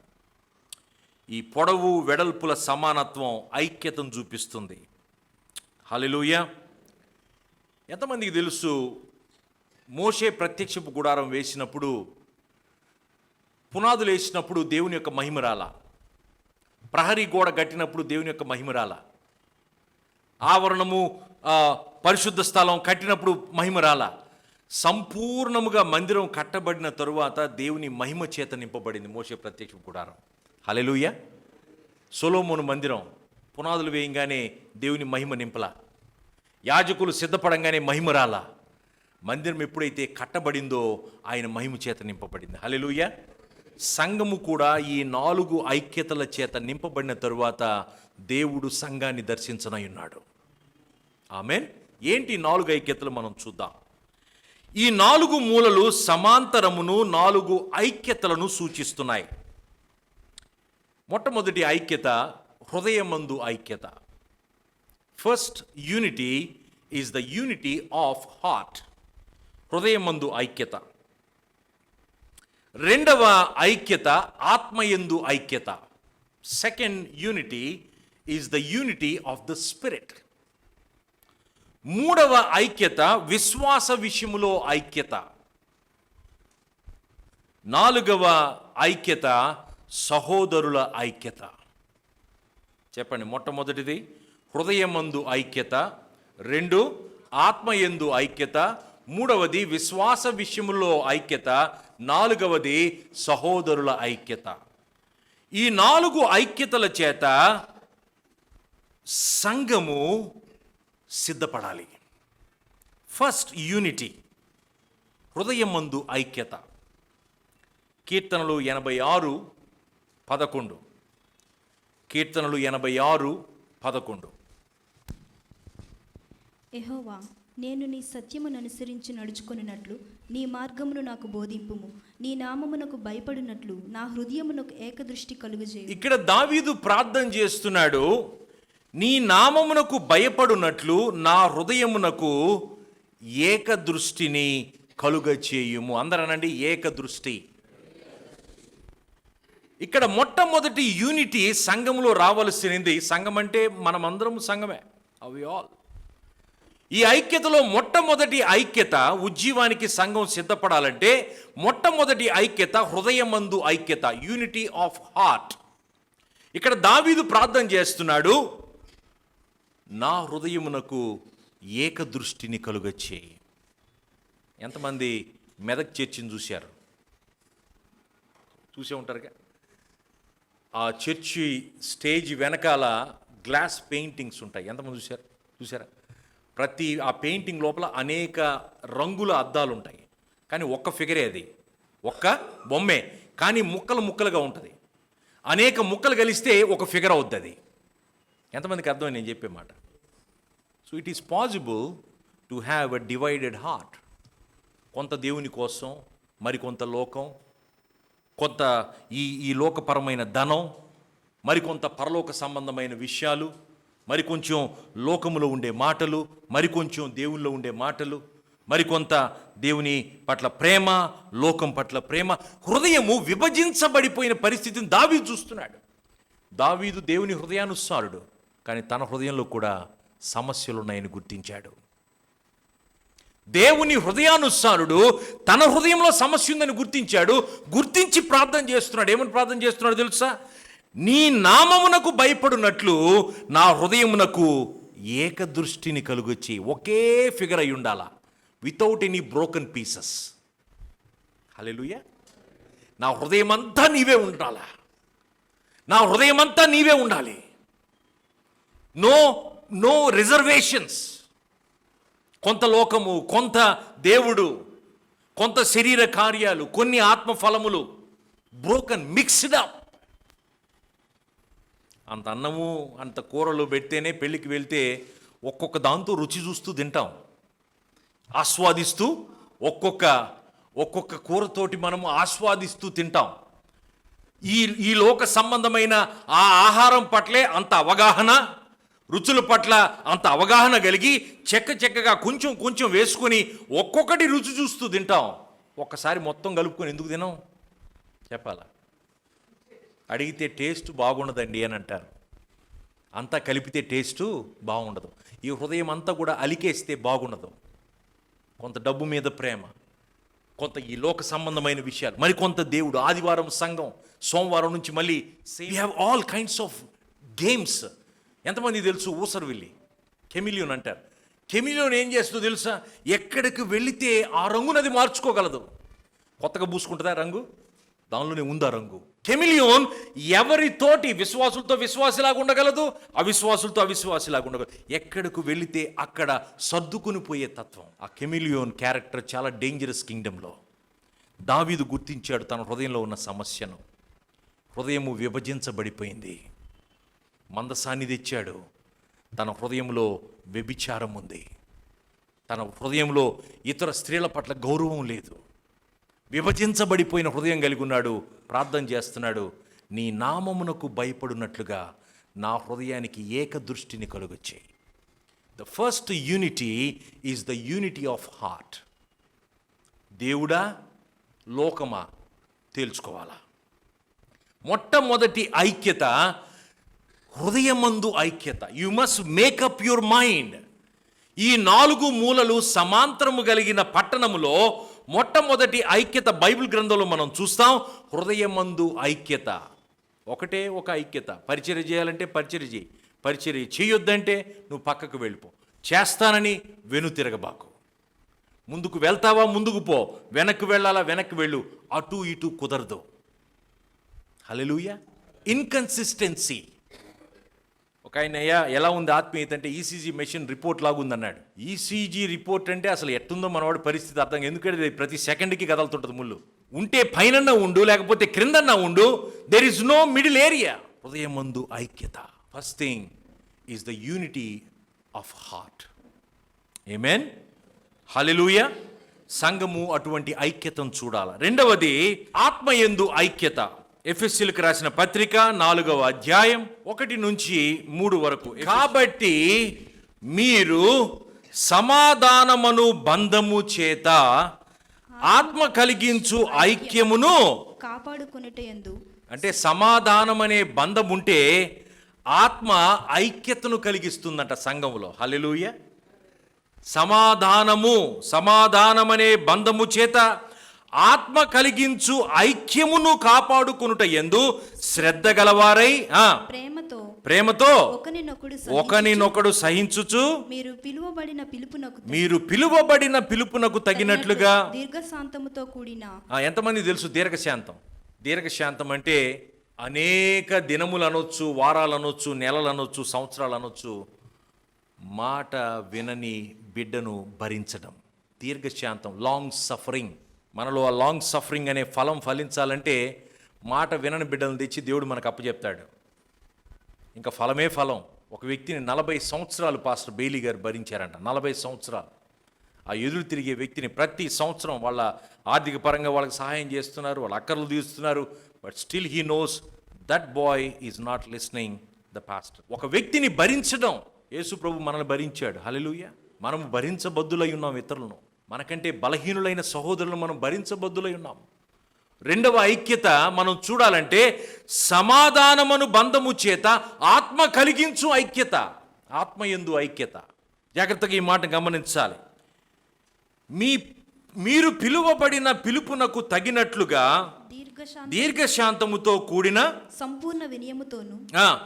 Speaker 1: ఈ పొడవు వెడల్పుల సమానత్వం ఐక్యతను చూపిస్తుంది. హల్లెలూయా. ఎంతమందికి తెలుసు, మోషే ప్రత్యక్షపు గుడారం వేసినప్పుడు, పునాదులు వేసినప్పుడు దేవుని యొక్క మహిమ రాల. ప్రహరీ గోడ కట్టినప్పుడు దేవుని యొక్క మహిమ రాల. ఆవరణము పరిశుద్ధ స్థలం కట్టినప్పుడు మహిమ రాల. సంపూర్ణముగా మందిరం కట్టబడిన తరువాత దేవుని మహిమ చేత నింపబడింది మోషే ప్రత్యక్షపు గుడారం. హల్లెలూయా. సొలొమోను మందిరం పునాదులు వేయంగానే దేవుని మహిమ నింపల. యాజకులు సిద్ధపడంగానే మహిమ రాల. మందిరం ఎప్పుడైతే కట్టబడిందో ఆయన మహిమ చేత నింపబడింది. హల్లెలూయా. సంఘము కూడా ఈ 4 ఐక్యతల చేత నింపబడిన తరువాత దేవుడు సంఘాన్ని దర్శించనయున్నాడు. ఆమేన్. ఏంటి 4 ఐక్యతలు మనం చూద్దాం. ఈ 4 మూలలు సమాంతరమును 4 ఐక్యతలను సూచిస్తున్నాయి. మొట్టమొదటి ఐక్యత హృదయమందు ఐక్యత. First unity is the unity of heart. హృదయమందు ఐక్యత. రెండవ ఐక్యత ఆత్మయందు ఐక్యత. Second unity is the unity of the spirit. మూడవ ఐక్యత విశ్వాస విషయములో ఐక్యత. నాలుగవ ఐక్యత సహోదరుల ఐక్యత. చెప్పండి. మొట్టమొదటిది హృదయమందు ఐక్యత, 2 ఆత్మయందు ఐక్యత, 3వది విశ్వాస విషయములో ఐక్యత, 4వది సహోదరుల ఐక్యత. ఈ 4 ఐక్యతల చేత సంఘము సిద్ధపడాలి. ఫస్ట్ యూనిటీ, హృదయమందు ఐక్యత. కీర్తనలు 86:11. కీర్తనలు 86:11.
Speaker 2: యెహోవా, నేను నీ సత్యమును అనుసరించి నడుచుకొనున్నట్లు నీ మార్గమును నాకు బోధింపుము. నీ నామమునకు భయపడినట్లు నా హృదయమునకు ఏకదృష్టి కలుగజేయు.
Speaker 1: ఇక్కడ దావీదు ప్రార్థన చేస్తున్నాడు, నీ నామమునకు భయపడునట్లు నా హృదయమునకు ఏకదృష్టిని కలుగచేయుము. అందరనండి ఏకదృష్టి. ఇక్కడ మొట్టమొదటి యూనిటీ సంఘంలో రావలసినది. సంఘం అంటే మనమందరం సంఘమే. అవి ఆల్. ఈ ఐక్యతలో మొట్టమొదటి ఐక్యత, ఉజ్జీవానికి సంఘం సిద్ధపడాలంటే మొట్టమొదటి ఐక్యత హృదయమందు ఐక్యత, యూనిటీ ఆఫ్ హార్ట్. ఇక్కడ దావీదు ప్రార్థన చేస్తున్నాడు, నా హృదయమునకు ఏకదృష్టిని కలుగచేయి. ఎంతమంది మెదక్ చర్చిని చూశారు? చూసే ఉంటారుగా. ఆ చర్చి స్టేజ్ వెనకాల గ్లాస్ పెయింటింగ్స్ ఉంటాయి. ఎంతమంది చూసారా? ప్రతి ఆ పెయింటింగ్ లోపల అనేక రంగుల అద్దాలు ఉంటాయి. కానీ ఒక్క ఫిగరే అది, ఒక్క బొమ్మే, కానీ ముక్కలు ముక్కలుగా ఉంటుంది. అనేక ముక్కలు కలిస్తే ఒక ఫిగర్ అవుద్ది అది. ఎంతమందికి అర్థమైంది నేను చెప్పే మాట? So it is possible to have a divided heart. కొంత దేవుని కోసం, మరికొంత లోకం, కొంత ఈ లోకపరమైన ధనం, మరికొంత పరలోక సంబంధమైన విషయాలు, మరికొంచెం లోకములో ఉండే మాటలు, మరికొంచెం దేవుల్లో ఉండే మాటలు, మరికొంత దేవుని పట్ల ప్రేమ, లోకం పట్ల ప్రేమ. హృదయము విభజించబడిపోయిన పరిస్థితిని దావీదు చూస్తున్నాడు. దావీదు దేవుని హృదయానుసారుడు, కానీ తన హృదయంలో కూడా సమస్యలు ఉన్నాయని గుర్తించాడు. దేవుని హృదయానుసారుడు తన హృదయంలో సమస్య ఉందని గుర్తించాడు. గుర్తించి ప్రార్థన చేస్తున్నాడు. ఏమని ప్రార్థన చేస్తున్నాడు తెలుసా? నీ నామమునకు భయపడునట్లు నా హృదయమునకు ఏకదృష్టిని కలుగొచ్చి, ఒకే ఫిగర్ అయి ఉండాలా, without any broken pieces. Hallelujah. నా హృదయమంతా నీవే ఉండాలా, నా హృదయమంతా నీవే ఉండాలి. No reservations. కొంత లోకము, కొంత దేవుడు, కొంత శరీర కార్యాలు, కొన్ని ఆత్మ ఫలములు, బ్రోకన్, మిక్స్డ్ అప్. అంత అన్నము అంత కూరలు పెడితేనే పెళ్ళికి వెళ్తే ఒక్కొక్క దాంతో రుచి చూస్తూ తింటాం, ఆస్వాదిస్తూ ఒక్కొక్క కూరతోటి మనము ఆస్వాదిస్తూ తింటాం. ఈ లోక సంబంధమైన ఆ ఆహారం పట్లే అంత అవగాహన, రుచుల పట్ల అంత అవగాహన కలిగి చెక్కగా కొంచెం వేసుకొని ఒక్కొక్కటి రుచి చూస్తూ తింటాం. ఒక్కసారి మొత్తం కలుపుకొని ఎందుకు తినాం చెప్పాలా? అడిగితే టేస్ట్ బాగుండదండి అని అంటారు. అంతా కలిపితే టేస్టు బాగుండదు. ఈ హృదయం అంతా కూడా అలికేస్తే బాగుండదు. కొంత డబ్బు మీద ప్రేమ, కొంత ఈ లోక సంబంధమైన విషయాలు, మరి కొంత దేవుడు, ఆదివారం సంఘం, సోమవారం నుంచి మళ్ళీ we have all kinds of games. ఎంతమంది తెలుసు ఊసరవెల్లి కెమిలియోన్ అంటారు. కెమిలియోన్ ఏం చేస్తుందో తెలుసా? ఎక్కడికి వెళితే ఆ రంగునది మార్చుకోగలదు. కొత్తగా పూసుకుంటుందా రంగు? దానిలోనే ఉందా రంగు. కెమిలియోన్ ఎవరితోటి విశ్వాసులతో విశ్వాసిలాగా ఉండగలదు, అవిశ్వాసులతో అవిశ్వాసిలాగా ఉండగలదు. ఎక్కడికి వెళితే అక్కడ సర్దుకుని పోయే తత్వం. ఆ కెమిలియోన్ క్యారెక్టర్ చాలా డేంజరస్ కింగ్డంలో. దావీదు గుర్తించాడు తన హృదయంలో ఉన్న సమస్యను. హృదయము విభజించబడిపోయింది. మందసాన్ని తెచ్చాడు. తన హృదయంలో వ్యభిచారం ఉంది. తన హృదయంలో ఇతర స్త్రీల పట్ల గౌరవం లేదు. విభజించబడిపోయిన హృదయం కలిగి ఉన్నాడు. ప్రార్థన చేస్తున్నాడు, నీ నామమునకు భయపడినట్లుగా నా హృదయానికి ఏకదృష్టిని కలుగొచ్చాయి. The first unity is the unity of heart. దేవుడా లోకమా తేల్చుకోవాలా. మొట్టమొదటి ఐక్యత హృదయమందు ఐక్యత. You must make up your mind. ఈ 4 మూలలు సమాంతరము కలిగిన పట్టణములో మొట్టమొదటి ఐక్యత బైబిల్ గ్రంథంలో మనం చూస్తాం. హృదయమందు ఐక్యత. ఒకటే ఒక ఐక్యత. పరిచర్య చేయాలంటే పరిచర్య చేయి, పరిచర్య చేయొద్దంటే నువ్వు పక్కకు వెళ్ళిపో. చేస్తానని వెనుతిరగబాకు. ముందుకు వెళ్తావా ముందుకు పో, వెనక్కి వెళ్ళాలా వెనక్కి వెళ్ళు. అటు ఇటు కుదరదు. హల్లెలూయా. ఇన్కన్సిస్టెన్సీ. ఒక ఆయన ఎలా ఉంది ఆత్మీయత అంటే ఈసీజీ మెషిన్ రిపోర్ట్ లాగుందన్నాడు. ఈసీజీ రిపోర్ట్ అంటే అసలు ఎట్టుందో మనవాడి పరిస్థితి అర్థం. ఎందుకంటే ప్రతి సెకండ్కి కదలుతుంటుంది ముళ్ళు. ఉంటే పైనన్నా ఉండు, లేకపోతే క్రిందన్నా ఉండు. There is no middle area. హృదయమందు ఐక్యత. First thing is the unity of heart. ఆమేన్. హల్లెలూయా. సంఘము అటువంటి ఐక్యతను చూడాలి. రెండవది ఆత్మయందు ఐక్యత. ఎఫెసీయులకు రాసిన పత్రిక 4వ అధ్యాయం 1 నుంచి 3 వరకు. కాబట్టి మీరు సమాధానమును బంధము చేత ఆత్మ కలిగించు ఐక్యమును
Speaker 2: కాపాడుకొనుటయందు. అంటే
Speaker 1: సమాధానం అనే బంధం ఉంటే ఆత్మ ఐక్యతను కలిగిస్తుందంట సంఘములో. హల్లెలూయా. సమాధానమనే బంధము చేత ఆత్మ కలిగించు ఐక్యమును కాపాడుకొనుట యందు శ్రద్ధ గలవారై ప్రేమతో ఒకనినొకడు సహించుచు మీరు పిలువబడిన పిలుపునకు తగినట్లుగా
Speaker 2: దీర్ఘశాంతముతో కూడిన.
Speaker 1: ఎంతమంది తెలుసు దీర్ఘశాంతం? దీర్ఘశాంతం అంటే అనేక దినములు అనొచ్చు, వారాలు అనొచ్చు, నెలలు అనొచ్చు, సంవత్సరాలు అనొచ్చు. మాట వినని బిడ్డను భరించడం దీర్ఘశాంతం. Long suffering. మనలో ఆ లాంగ్ సఫరింగ్ అనే ఫలం ఫలించాలంటే మాట వినని బిడ్డలను తెచ్చి దేవుడు మనకు అప్పచెప్తాడు. ఇంకా ఫలమే ఫలం. ఒక వ్యక్తిని 40 సంవత్సరాలు పాస్టర్ బెయిలీ గారు భరించారంట. 40 సంవత్సరాలు. ఆ ఎదురు తిరిగే వ్యక్తిని ప్రతి సంవత్సరం వాళ్ళ ఆర్థిక పరంగా వాళ్ళకి సహాయం చేస్తున్నారు, వాళ్ళ అక్కర్లు తీస్తున్నారు. But still he knows that boy is not listening the pastor. ఒక వ్యక్తిని భరించడం. యేసు ప్రభు మనల్ని భరించాడు. హల్లెలూయా. మనం భరించబద్దులై ఉన్నాం ఇతరులను. మనకంటే బలహీనులైన సహోదరులను మనం భరించబద్దులై ఉన్నాం. రెండవ ఐక్యత మనం చూడాలంటే సమాధానమును బంధము చేత ఆత్మ కలిగించు ఐక్యత. ఆత్మయందు ఐక్యత. జాగ్రత్తగా ఈ మాట గమనించాలి. మీరు పిలువబడిన పిలుపునకు తగినట్లుగా దీర్ఘశాంతముతో కూడిన
Speaker 2: సంపూర్ణ వినయముతోను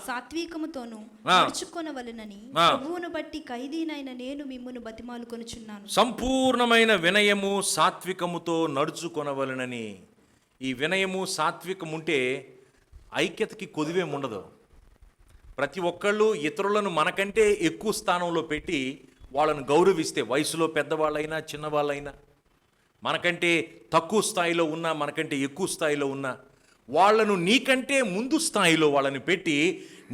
Speaker 2: సాత్వికముతోను నడుచుకొనవలెనని ప్రభువును బట్టి ఖైదీనైన నేను మిమ్మును బతిమాలుకొనుచున్నాను.
Speaker 1: సంపూర్ణమైన వినయము సాత్వికముతో నడుచుకొనవలెనని. ఈ వినయము సాత్వికం ఉంటే ఐక్యతకి కొదివేం ఉండదు. ప్రతి ఒక్కళ్ళు ఇతరులను మనకంటే ఎక్కువ స్థానంలో పెట్టి వాళ్ళను గౌరవిస్తే, వయసులో పెద్దవాళ్ళైనా చిన్నవాళ్ళైనా, మనకంటే తక్కువ స్థాయిలో ఉన్నా మనకంటే ఎక్కువ స్థాయిలో ఉన్నా, వాళ్ళను నీకంటే ముందు స్థాయిలో వాళ్ళని పెట్టి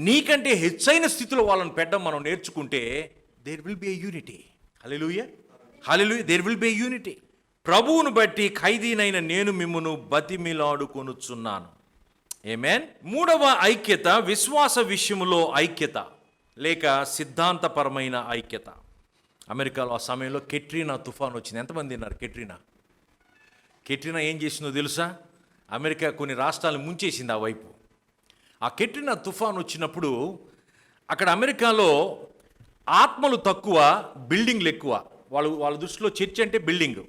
Speaker 1: నీకంటే హెచ్చైన స్థితిలో వాళ్ళని పెట్టడం మనం నేర్చుకుంటే there will be a unity. Hallelujah. Hallelujah. There will be a unity. ప్రభువును బట్టి ఖైదీనైన నేను మిమ్మును బతిమిలాడుకొనుచున్నాను. ఆమేన్. మూడవ ఐక్యత విశ్వాస విషయములో ఐక్యత లేక సిద్ధాంతపరమైన ఐక్యత. అమెరికాలో ఆ సమయంలో కెట్రీనా తుఫాన్ వచ్చింది. ఎంతమంది ఉన్నారు? కెట్రీనా ఏం చేసిందో తెలుసా? అమెరికా కొన్ని రాష్ట్రాలు ముంచేసింది ఆ వైపు. ఆ కెట్రీనా తుఫాన్ వచ్చినప్పుడు అక్కడ అమెరికాలో ఆత్మలు తక్కువ, బిల్డింగ్లు ఎక్కువ. వాళ్ళ దృష్టిలో చర్చ్ అంటే బిల్డింగ్.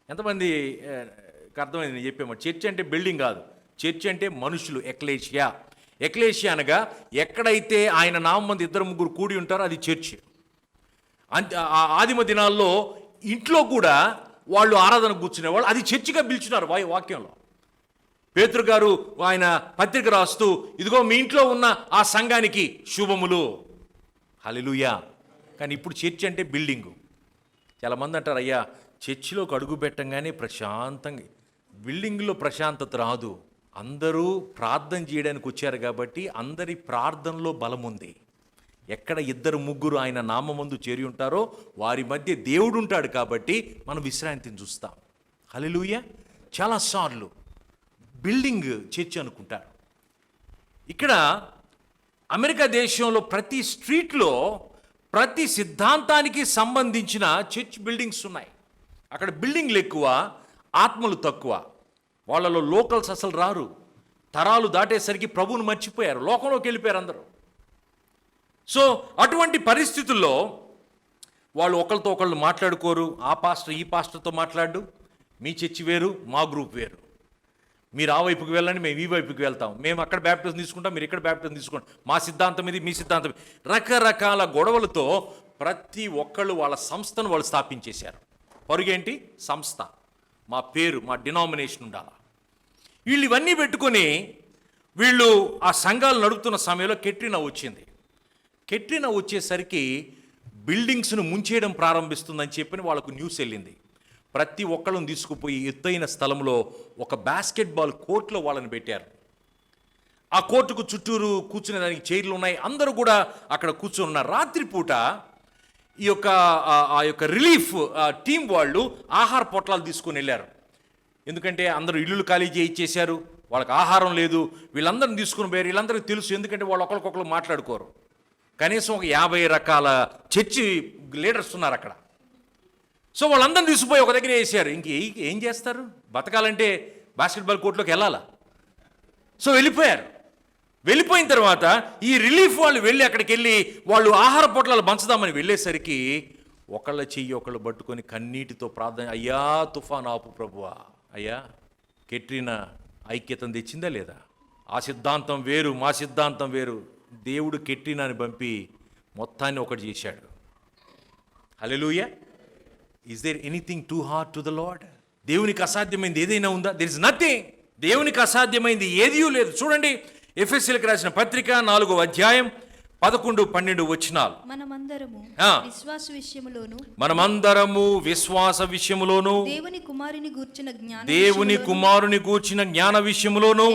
Speaker 1: ఎంతమంది అర్థమైంది నేను చెప్పేమాట? చర్చ్ అంటే బిల్డింగ్ కాదు. చర్చ్ అంటే మనుషులు. ఎక్లేషియా అనగా ఎక్కడైతే ఆయన నామంది 2-3 కూడి ఉంటారో అది చర్చ్. ఆదిమ దినాల్లో ఇంట్లో కూడా వాళ్ళు ఆరాధన కూర్చునేవాళ్ళు. అది చర్చిగా పిలిచినారు వాక్యంలో. పేతురు గారు ఆయన పత్రిక రాస్తూ, ఇదిగో మీ ఇంట్లో ఉన్న ఆ సంఘానికి శుభములు. హల్లెలూయా. కానీ ఇప్పుడు చర్చ్ అంటే బిల్డింగు. చాలామంది అంటారు, అయ్యా చర్చిలోకి అడుగు పెట్టంగానే ప్రశాంతంగా, బిల్డింగ్లో ప్రశాంతత రాదు. అందరూ ప్రార్థన చేయడానికి వచ్చారు కాబట్టి అందరి ప్రార్థనలో బలం ఉంది. ఎక్కడ 2-3 ఆయన నామమందు చేరి ఉంటారో వారి మధ్య దేవుడు ఉంటాడు కాబట్టి మనం విశ్రాంతిని చూస్తాం. హల్లెలూయా. చాలాసార్లు బిల్డింగ్ చర్చ్ అనుకుంటారు. ఇక్కడ అమెరికా దేశంలో ప్రతి స్ట్రీట్లో ప్రతి సిద్ధాంతానికి సంబంధించిన చర్చ్ బిల్డింగ్స్ ఉన్నాయి. అక్కడ బిల్డింగ్లు ఎక్కువ, ఆత్మలు తక్కువ. వాళ్ళలో లోకల్స్ అసలు రారు. తరాలు దాటేసరికి ప్రభువును మర్చిపోయారు, లోకంలోకి వెళ్ళిపోయారు అందరూ. సో అటువంటి పరిస్థితుల్లో వాళ్ళు ఒకరితో ఒకళ్ళు మాట్లాడుకోరు. ఆ పాస్టర్ ఈ పాస్టర్తో మాట్లాడు, మీ చర్చి వేరు, మా గ్రూప్ వేరు. మీరు ఆ వైపుకి వెళ్ళండి, మేము ఈ వైపుకి వెళ్తాం. మేము అక్కడ బ్యాప్టిజం తీసుకుంటాం, మీరు ఇక్కడ బ్యాప్టిజం తీసుకోండి. మా సిద్ధాంతం ఇది, మీ సిద్ధాంతం ఇది. రకరకాల గొడవలతో ప్రతి ఒక్కళ్ళు వాళ్ళ సంస్థను వాళ్ళు స్థాపించేశారు. పరుగేంటి? సంస్థ. మా పేరు, మా డినామినేషన్ ఉండాలి. వీళ్ళు ఇవన్నీ పెట్టుకొని వీళ్ళు ఆ సంఘాలు నడుపుతున్న సమయంలో కెట్రినా వచ్చింది. కెట్రినా వచ్చేసరికి బిల్డింగ్స్ను ముంచేయడం ప్రారంభిస్తుందని చెప్పని వాళ్ళకు న్యూస్ వెళ్ళింది. ప్రతి ఒక్కళ్ళని తీసుకుపోయి ఎత్తైన స్థలంలో ఒక బాస్కెట్బాల్ కోర్టులో వాళ్ళని పెట్టారు. ఆ కోర్టుకు చుట్టూరు కూర్చునే దానికి చైర్లు ఉన్నాయి. అందరూ కూడా అక్కడ కూర్చొని ఉన్నారు. రాత్రిపూట ఆ యొక్క రిలీఫ్ టీం వాళ్ళు ఆహార పొట్లాలు తీసుకొని వెళ్ళారు. ఎందుకంటే అందరూ ఇల్లులు ఖాళీ చేయించేశారు, వాళ్ళకి ఆహారం లేదు. వీళ్ళందరిని తీసుకుని పోయారు. వీళ్ళందరికీ తెలుసు, ఎందుకంటే వాళ్ళు ఒకరికొకరు మాట్లాడుకోరు. కనీసం ఒక 50 రకాల చర్చి లీడర్స్ ఉన్నారు అక్కడ. సో వాళ్ళందరిని తీసుకుపోయి ఒక దగ్గర వేసారు. ఏం చేస్తారు? బతకాలంటే బాస్కెట్బాల్ కోర్టులోకి వెళ్ళాలా? సో వెళ్ళిపోయిన తర్వాత ఈ రిలీఫ్ వాళ్ళు వెళ్ళి అక్కడికి వెళ్ళి వాళ్ళు ఆహార పొట్లాలు పంచుదామని వెళ్ళేసరికి ఒకళ్ళ చెయ్యి ఒకళ్ళు పట్టుకొని కన్నీటితో ప్రార్థన, అయ్యా తుఫాన్ ఆపు ప్రభువా. అయ్యా కెట్రినా ఐక్యతను తెచ్చిందా లేదా? ఆ సిద్ధాంతం వేరు, మా సిద్ధాంతం వేరు. దేవుడు కెట్రినాని పంపి మొత్తాన్ని ఒకటి చేశాడు. హల్లెలూయా. Is there anything too hard to the lord? దేవునికి అసాధ్యమైంది ఏదైనా ఉందా? There is nothing. దేవునికి అసాధ్యమైంది ఏదీ లేదు. చూడండి, ఎఫెసీయులకు రాసిన పత్రిక 4వ అధ్యాయం 11-12 వచనాలు.
Speaker 2: మనమందరము విశ్వాస విషయములోను
Speaker 1: దేవుని కుమారుని గూర్చిన జ్ఞాన విషయములోను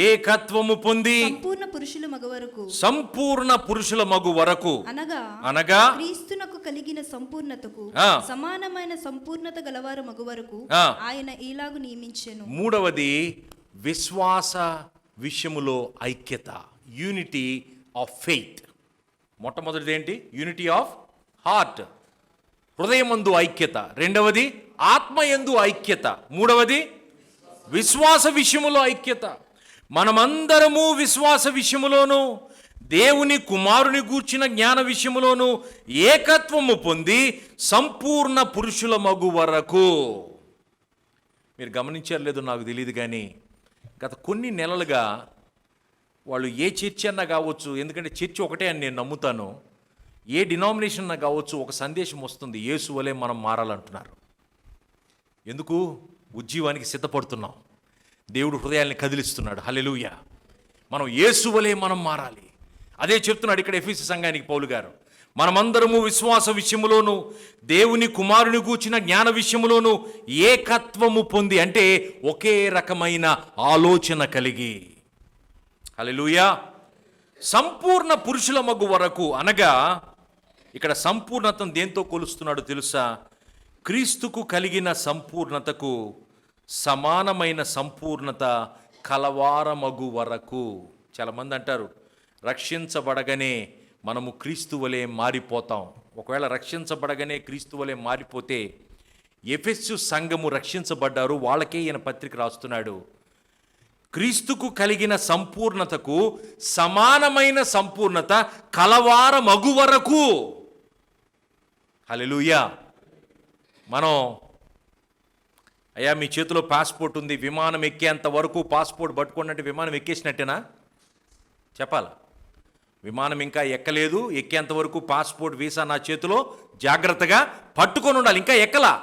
Speaker 1: ఏకత్వము పొంది సంపూర్ణ పురుషుల మగు వరకు అనగా
Speaker 2: క్రీస్తునకు కలిగిన సంపూర్ణతకు సమానమైన సంపూర్ణత గలవారు మగు వరకు ఆయన ఇలాగు నియమించెను.
Speaker 1: మూడవది విశ్వాస విషయములో ఐక్యత, యూనిటీ ఆఫ్ ఫెయిత్. మొట్టమొదటిది ఏంటి? యూనిటీ ఆఫ్ హార్ట్, హృదయమందు ఐక్యత. రెండవది ఆత్మయందు ఐక్యత. మూడవది విశ్వాస విషయములో ఐక్యత. మనమందరము విశ్వాస విషయములోను దేవుని కుమారుని గూర్చిన జ్ఞాన విషయములోను ఏకత్వము పొంది సంపూర్ణ పురుషుల మగు వరకు. మీరు గమనించారు లేదో నాకు తెలియదు, కానీ గత కొన్ని నెలలుగా వాళ్ళు ఏ చర్చ్ అన్నా కావచ్చు, ఎందుకంటే చర్చ్ ఒకటే అని నేను నమ్ముతాను, ఏ డినామినేషన్ అన్నా కావచ్చు, ఒక సందేశం వస్తుంది, యేసు వలె మనం మారాలంటున్నారు. ఎందుకు? ఉజ్జీవానికి సిద్ధపడుతున్నాం. దేవుడు హృదయాల్ని కదిలిస్తున్నాడు. హల్లెలూయా. మనం యేసు వలె మనం మారాలి. అదే చెప్తున్నాడు ఇక్కడ ఎఫెసీ సంఘానికి పౌలు గారు. మనమందరము విశ్వాస విషయములోను దేవుని కుమారుని గూర్చిన జ్ఞాన విషయములోను ఏకత్వము పొంది, అంటే ఒకే రకమైన ఆలోచన కలిగి, హల్లెలూయా, సంపూర్ణ పురుషుల మగు వరకు. అనగా ఇక్కడ సంపూర్ణతను దేంతో కొలుస్తున్నాడో తెలుసా? క్రీస్తుకు కలిగిన సంపూర్ణతకు సమానమైన సంపూర్ణత కలవారమగు వరకు. చాలామంది అంటారు రక్షించబడగానే మనము క్రీస్తు వలె మారిపోతాం. ఒకవేళ రక్షించబడగానే క్రీస్తు వలె మారిపోతే, ఎఫెసు సంఘము రక్షించబడ్డారు, వాళ్ళకే ఈయన పత్రిక రాస్తున్నాడు. క్రీస్తుకు కలిగిన సంపూర్ణతకు సమానమైన సంపూర్ణత కలవార మగు వరకు. హల్లెలూయా. మనం అయ్యా మీ చేతిలో పాస్పోర్ట్ ఉంది, విమానం ఎక్కేంత వరకు పాస్పోర్ట్ పట్టుకోండి, విమానం ఎక్కేసినట్టేనా? చెప్పాలా? విమానం ఇంకా ఎక్కలేదు, ఎక్కేంత వరకు పాస్పోర్ట్ వీసా నా చేతిలో జాగ్రత్తగా పట్టుకొని ఉండాలి, ఇంకా ఎక్కలా.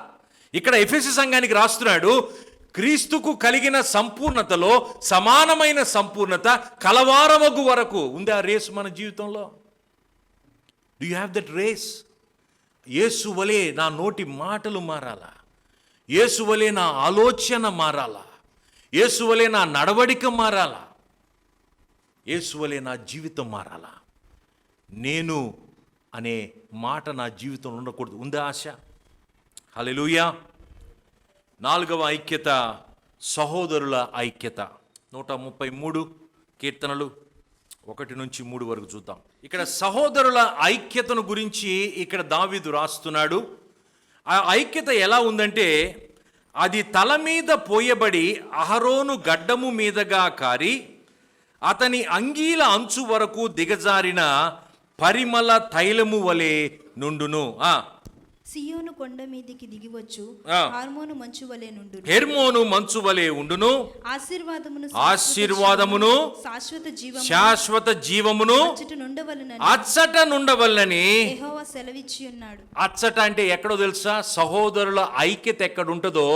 Speaker 1: ఇక్కడ ఎఫెసీ సంఘానికి రాస్తున్నాడు, క్రీస్తుకు కలిగిన సంపూర్ణతలో సమానమైన సంపూర్ణత కలవారమగు వరకు ఉంది ఆ రేసు మన జీవితంలో. Do you have that race? యేసు వలె నా నోటి మాటలు మారాలా, యేసు వలె నా ఆలోచన మారాలా, యేసు వలె నా నడవడిక మారాలా, యేసు వలె నా జీవితం మారాలా. నేను అనే మాట నా జీవితంలో ఉండకూడదు. ఉందా ఆశ? హల్లెలూయా. 4వ ఐక్యత, సహోదరుల ఐక్యత. 133 కీర్తనలు 1-3 వరకు చూద్దాం. ఇక్కడ సహోదరుల ఐక్యతను గురించి ఇక్కడ దావీదు రాస్తున్నాడు. ఆ ఐక్యత ఎలా ఉందంటే, అది తల మీద పోయబడి అహరోను గడ్డము మీదగా కారి అతని అంగీల అంచు వరకు దిగజారిన పరిమళ తైలము వలె నుండును.
Speaker 2: సియోను కొండ మీదికి దిగివచ్చు, హార్మోను మంచు వలె నుండును.
Speaker 1: హెర్మోను మంచు వలె ఉండును. ఆశీర్వాదమును శాశ్వత జీవమును అచ్చట నుండవలనని
Speaker 2: యెహోవా సెలవిచ్చి ఉన్నాడు.
Speaker 1: అచ్చట అంటే ఎక్కడో తెలుసా? సహోదరుల ఐక్యత ఎక్కడ ఉంటుందో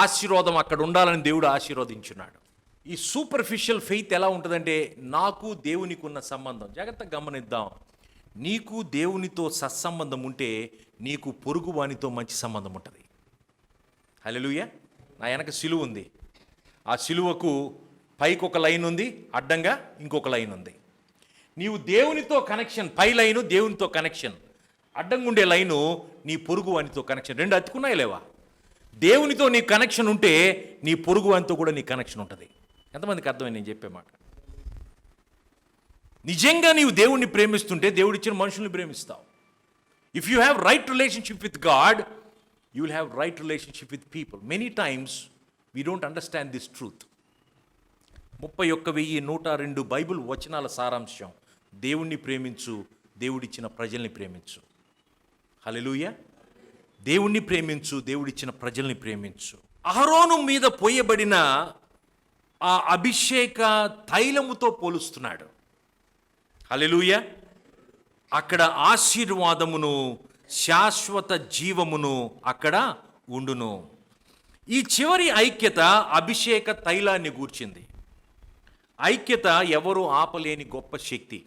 Speaker 1: ఆశీర్వాదం అక్కడ ఉండాలని దేవుడు ఆశీర్వదించున్నాడు. ఈ సూపర్ఫిషియల్ ఫెయిత్ ఎలా ఉంటుందంటే, నాకు దేవునికి ఉన్న సంబంధం జాగ్రత్తగా గమనిద్దాం. నీకు దేవునితో సత్సంబంధం ఉంటే నీకు పొరుగు వానితో మంచి సంబంధం ఉంటుంది. హల్లెలూయా. నా వెనక సిలువ ఉంది, ఆ సిలువకు పైకి ఒక లైన్ ఉంది, అడ్డంగా ఇంకొక లైన్ ఉంది. నీవు దేవునితో కనెక్షన్, పై లైను దేవునితో కనెక్షన్, అడ్డంగా ఉండే లైను నీ పొరుగు వానితో కనెక్షన్. రెండు అతుకున్నాయి లేవా? దేవునితో నీ కనెక్షన్ ఉంటే నీ పొరుగు వానితో కూడా నీ కనెక్షన్ ఉంటుంది. ఎంతమందికి అర్థమైంది నేను చెప్పే మాట? నిజంగా నీవు దేవుణ్ణి ప్రేమిస్తుంటే దేవుడిచ్చిన మనుషుల్ని ప్రేమిస్తావు. If you have right relationship with god, you will have right relationship with people. Many times we don't understand this truth. 31,102 Bible వచనాల సారాంశం, దేవుణ్ణి ప్రేమించు, దేవుడిచ్చిన ప్రజల్ని ప్రేమించు. హల్లెలూయా. దేవుణ్ణి ప్రేమించు, దేవుడిచ్చిన ప్రజల్ని ప్రేమించు. అహరోను మీద పోయబడిన ఆ అభిషేక తైలముతో పోలుస్తున్నాడు. హల్లెలూయా. అక్కడ ఆశీర్వాదమును శాశ్వత జీవమును అక్కడ ఉండును. ఈ చివరి ఐక్యత అభిషేక తైలాన్ని గూర్చింది. ఐక్యత ఎవరు ఆపలేని గొప్ప శక్తి,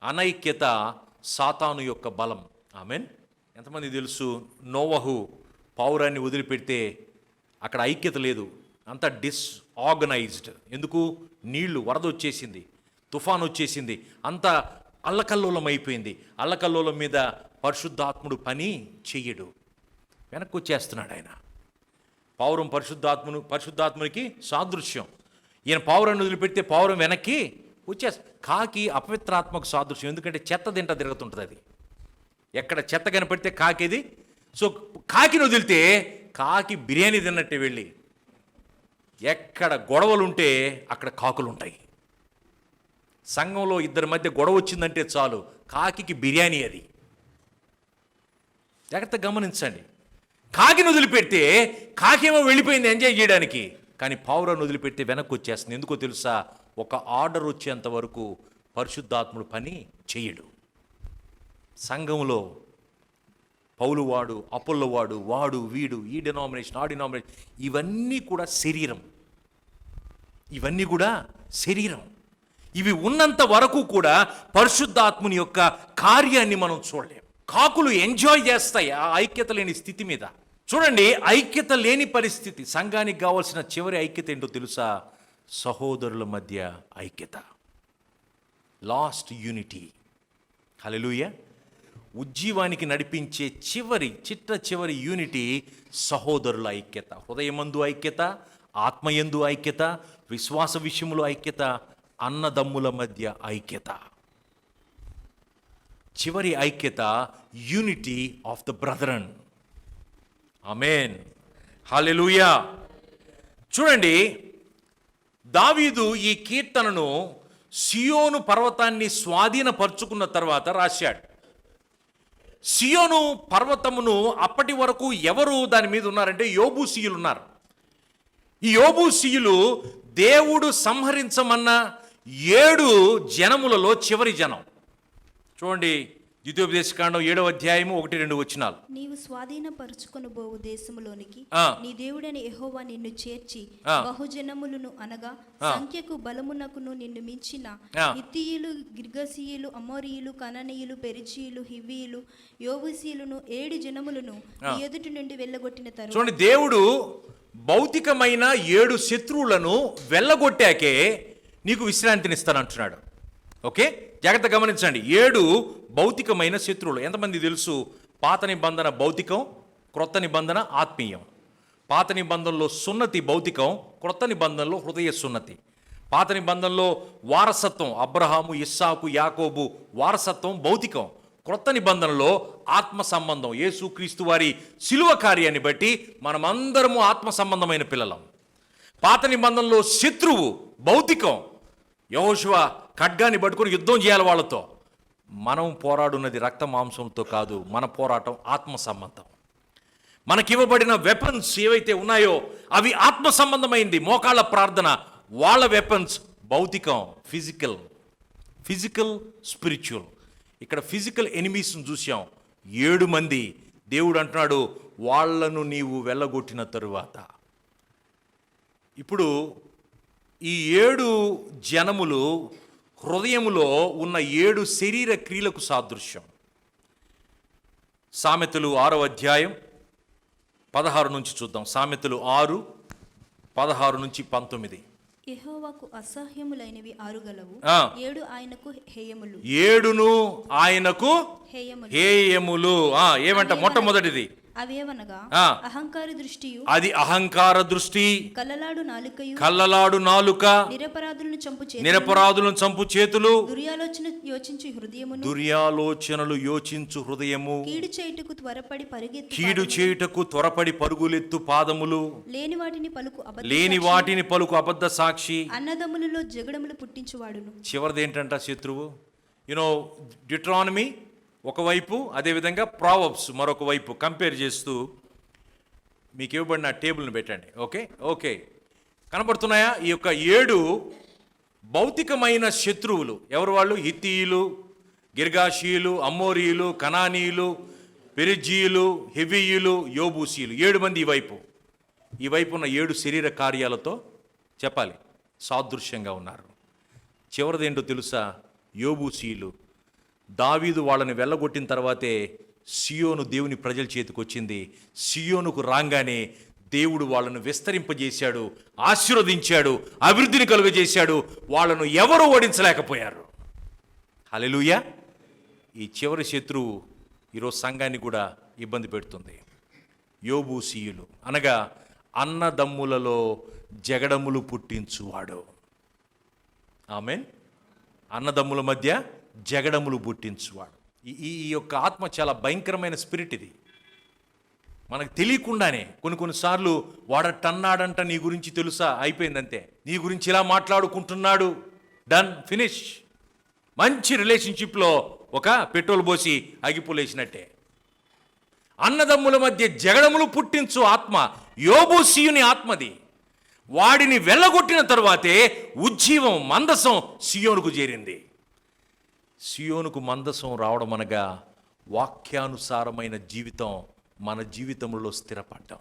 Speaker 1: అనైక్యత సాతాను యొక్క బలం. ఆమెన్. ఎంతమంది తెలుసు? నోవహు పౌరాన్ని వదిలిపెడితే అక్కడ ఐక్యత లేదు, అంతా డిస్ఆర్గనైజ్డ్. ఎందుకు? నీళ్లు, వరద వచ్చేసింది, తుఫాన్ వచ్చేసింది, అంతా అల్లకల్లోలం అయిపోయింది. అల్లకల్లోలం మీద పరిశుద్ధాత్ముడు చెయ్యడు, వెనక్కి వచ్చేస్తున్నాడు ఆయన. పౌరం పరిశుద్ధాత్మునికి సాదృశ్యం. ఈయన పౌరాన్ని వదిలిపెడితే పౌరం వెనక్కి వచ్చేస్తుంది. కాకి అపవిత్రాత్మకు సాదృశ్యం, ఎందుకంటే చెత్త తిరుగుతుంటుంది. అది ఎక్కడ చెత్త కనపడితే కాకిది. సో కాకిని వదిలితే కాకి బిర్యానీ తిన్నట్టే వెళ్ళి, ఎక్కడ గొడవలుంటే అక్కడ కాకులు ఉంటాయి. సంఘంలో ఇద్దరి మధ్య గొడవ వచ్చిందంటే చాలు, కాకికి బిర్యానీ అది. జాగ్రత్తగా గమనించండి. కాకిని వదిలిపెడితే కాకేమో వెళ్ళిపోయింది ఎంజాయ్ చేయడానికి, కానీ పౌరాన్ని వదిలిపెడితే వెనక్కి వచ్చేస్తుంది. ఎందుకో తెలుసా? ఒక ఆర్డర్ వచ్చేంత వరకు పరిశుద్ధాత్ముడు పని చేయడు. సంఘంలో పౌలువాడు, అపోల్లోవాడు, వాడు వీడు, ఈ డినామినేషన్ ఆ డినామినేషన్, ఇవన్నీ కూడా శరీరం. ఇవన్నీ కూడా శరీరం. ఇవి ఉన్నంత వరకు కూడా పరిశుద్ధాత్ముని యొక్క కార్యాన్ని మనం చూడలేం. కాకులు ఎంజాయ్ చేస్తాయి ఆ ఐక్యత లేని స్థితి మీద. చూడండి, ఐక్యత లేని పరిస్థితి. సంఘానికి కావాల్సిన చివరి ఐక్యత ఏంటో తెలుసా? సహోదరుల మధ్య ఐక్యత, లాస్ట్ యూనిటీ. హల్లెలూయా. ఉజ్జీవానికి నడిపించే చివరి యూనిటీ సహోదరుల ఐక్యత. హృదయమందు ఐక్యత, ఆత్మయందు ఐక్యత, విశ్వాస విషయంలో ఐక్యత, అన్నదమ్ముల మధ్య ఐక్యత. చివరి ఐక్యత యూనిటీ ఆఫ్ ద బ్రదరన్. ఆమేన్. హల్లెలూయా. చూడండి, దావీదు ఈ కీర్తనను సియోను పర్వతాన్ని స్వాధీనపరుచుకున్న తర్వాత రాశాడు. సియోను పర్వతమును అప్పటి వరకు ఎవరు దాని మీద ఉన్నారంటే యోబూసీయులు ఉన్నారు. ఈ యోబూసీయులు దేవుడు సంహరించమన్న 7 జనములలో చివరి జనం. చూడండి, ద్వితీయోపదేశకాండం 7వ అధ్యాయము 1-2 వచనాలు.
Speaker 2: నీవు స్వాధీనపరుచుకొనబోవు దేశములోనికి
Speaker 1: ఆ.
Speaker 2: నీ దేవుడైన యెహోవా నిన్ను చేర్చి
Speaker 1: ఆ.
Speaker 2: బహుజనములను అనగా
Speaker 1: ఆ.
Speaker 2: సంఖ్యకు బలమునకును నిన్ను మించిన
Speaker 1: ఆ.
Speaker 2: హిత్తీయులు, గిర్గసీయులు, అమోరీయులు, కననీయులు, పెరిజీయులు, హివ్వీయులు, యోబూసీయులను 7 జనములను నీ ఎదుటి నుండి వెళ్ళగొట్టిన తరువాత
Speaker 1: చూడండి, దేవుడు భౌతికమైన 7 శత్రువులను వెళ్ళగొట్టాకే నీకు విశ్రాంతినిస్తానంటున్నాడు. ఓకే, జాగ్రత్త గమనించండి. 7 భౌతికమైన శత్రువులు. ఎంతమంది తెలుసు? పాత నిబంధన భౌతికం, క్రొత్త నిబంధన ఆత్మీయం. పాత నిబంధనలో సున్నతి భౌతికం, క్రొత్త నిబంధనలో హృదయ సున్నతి. పాత నిబంధనలో వారసత్వం, అబ్రహాము, ఇస్సాకు, యాకోబు వారసత్వం భౌతికం. క్రొత్త నిబంధనలో ఆత్మ సంబంధం, యేసుక్రీస్తు వారి శిలువ కార్యాన్ని బట్టి మనమందరము ఆత్మ సంబంధమైన పిల్లలం. పాత నిబంధనలో శత్రువు భౌతికం. యెహోషువ ఖడ్గాన్ని పట్టుకొని యుద్ధం చేయాలి వాళ్ళతో. మనం పోరాడున్నది రక్త మాంసంతో కాదు, మన పోరాటం ఆత్మ సంబంధం. మనకివ్వబడిన వెపన్స్ ఏవైతే ఉన్నాయో అవి ఆత్మ సంబంధమైంది. మోకాళ్ళ ప్రార్థన, వాళ్ళ వెపన్స్ భౌతికం, ఫిజికల్ స్పిరిచువల్. ఇక్కడ ఫిజికల్ ఎనిమీస్ని చూసాం 7 మంది. దేవుడు అంటున్నాడు, వాళ్ళను నీవు వెళ్ళగొట్టిన తరువాత. ఇప్పుడు ఈ 7 జనములు హృదయములో ఉన్న 7 శరీర క్రియలకు సాదృశ్యం. సామెతలు 6వ అధ్యాయం 16 నుంచి చూద్దాం. సామెతలు 6, 16 నుంచి 19.
Speaker 2: యెహోవాకు అసహ్యములైనవి 6 గలవు,
Speaker 1: ఆ.
Speaker 2: 7 ఆయనకు హేయములు.
Speaker 1: 7 ఆయనకు
Speaker 2: హేయములు
Speaker 1: హేయములు. ఏమంట? మొట్టమొదటిది
Speaker 2: అవేవనగా
Speaker 1: ఆ.
Speaker 2: అహంకార దృష్టియు,
Speaker 1: అది అహంకార దృష్టి,
Speaker 2: కల్లలాడు నాలుకయు,
Speaker 1: కళ్ళలాడు నాలుక,
Speaker 2: నిరపరాధులను చంపు చేతులు,
Speaker 1: నిరపరాధులను చంపు చేతులు,
Speaker 2: దుర్యాలోచన యోచించు హృదయమును,
Speaker 1: దుర్యాలోచనలు యోచించు హృదయము,
Speaker 2: కీడు చేయుటకు త్వరపడి పరిగెత్తు
Speaker 1: కీడు
Speaker 2: పాదములు,
Speaker 1: చేయుటకు త్వరపడి పరుగులెత్తు పాదములు,
Speaker 2: లేని వాటిని పలుకు అబద్ధ
Speaker 1: లేని
Speaker 2: సాక్షి,
Speaker 1: వాటిని పలుకు అబద్ధ సాక్షి.
Speaker 2: అన్నదమ్ములలో జగడములు పుట్టించువాడును.
Speaker 1: చివరిది ఏంటంట శత్రువు? డ్యూట్రానమీ ఒకవైపు, అదేవిధంగా ప్రావర్బ్స్ మరొక వైపు కంపేర్ చేస్తూ మీకు ఇవ్వబడిన టేబుల్ని పెట్టండి. ఓకే, కనబడుతున్నాయా? ఈ యొక్క 7 భౌతికమైన శత్రువులు ఎవరు వాళ్ళు? హిత్తీయులు, గిర్గాషీయులు, అమ్మోరీయులు, కనానీయులు, పెరిజీయులు, హెవీయులు, యోబూసీయులు. 7 మంది ఈ వైపు ఉన్న 7 శరీర కార్యాలతో చెప్పాలి సాదృశ్యంగా ఉన్నారు. చివరిదేంటో తెలుసా? యోబూసీయులు. దావీదు వాళ్ళని వెళ్ళగొట్టిన తర్వాతే సియోను దేవుని ప్రజల చేతికి వచ్చింది. సియోనుకు రాగానే దేవుడు వాళ్ళను విస్తరింపజేశాడు, ఆశీర్వదించాడు, అభివృద్ధిని కలుగజేశాడు. వాళ్ళను ఎవరు ఓడించలేకపోయారు. హల్లెలూయా. ఈ చివరి శత్రువు ఈరోజు సంఘాన్ని కూడా ఇబ్బంది పెడుతుంది. యోబూసీయులు అనగా అన్నదమ్ములలో జగడములు పుట్టించువాడు. ఆమేన్. అన్నదమ్ముల మధ్య జగడములు పుట్టించువాడు. ఈ యొక్క ఆత్మ చాలా భయంకరమైన స్పిరిట్. ఇది మనకు తెలియకుండానే కొన్నిసార్లు వాడటన్నాడంట, నీ గురించి తెలుసా, అయిపోయిందంతే, నీ గురించి ఇలా మాట్లాడుకుంటున్నాడు, డన్, ఫినిష్. మంచి రిలేషన్షిప్లో ఒక పెట్రోల్ పోసి అగిపోలేసినట్టే. అన్నదమ్ముల మధ్య జగడములు పుట్టించు ఆత్మ యోబూసీయుని ఆత్మది. వాడిని వెళ్ళగొట్టిన తరువాతే ఉజ్జీవం, మందసం సియోనుకు చేరింది. సియోనుకు మందసం రావడం అనగా వాక్యానుసారమైన జీవితం మన జీవితంలో స్థిరపడ్డం,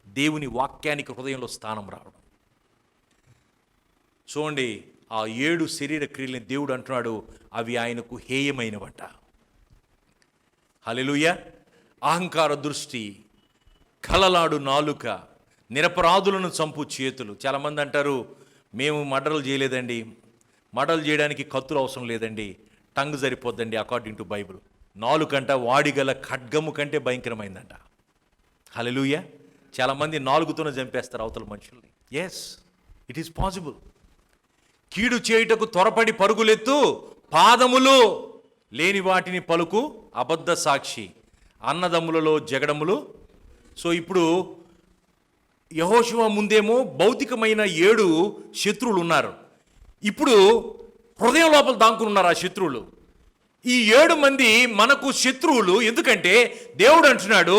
Speaker 1: దేవుని వాక్యానికి హృదయంలో స్థానం రావడం. చూడండి, ఆ 7 శరీర క్రియలని దేవుడు అంటున్నాడు అవి ఆయనకు హేయమైనవట. హల్లెలూయా. అహంకార దృష్టి, కలలాడు నాలుక, నిరపరాధులను చంపు చేతులు. చాలామంది అంటారు, మేము మర్డర్లు చేయలేదండి, మర్డర్లు చేయడానికి కత్తులు అవసరం లేదండి, టంగ్ సరిపోద్దండి. అకార్డింగ్ టు బైబుల్ నాలుకంట వాడిగల ఖడ్గము కంటే భయంకరమైందంట. హల్లెలూయా. చాలామంది నాలుగుతోనే చంపేస్తారు అవతల మనుషుల్ని. Yes, it is possible. కీడు చేయుటకు త్వరపడి పరుగులెత్తు పాదములు, లేని వాటిని పలుకు అబద్ధ సాక్షి, అన్నదమ్ములలో జగడములు. సో ఇప్పుడు యెహోషువ ముందేమో భౌతికమైన 7 శత్రువులు ఉన్నారు. ఇప్పుడు హృదయం లోపల దాక్కుని ఉన్నారు ఆ శత్రువులు. ఈ 7 మంది మనకు శత్రువులు. ఎందుకంటే దేవుడు అంటున్నాడు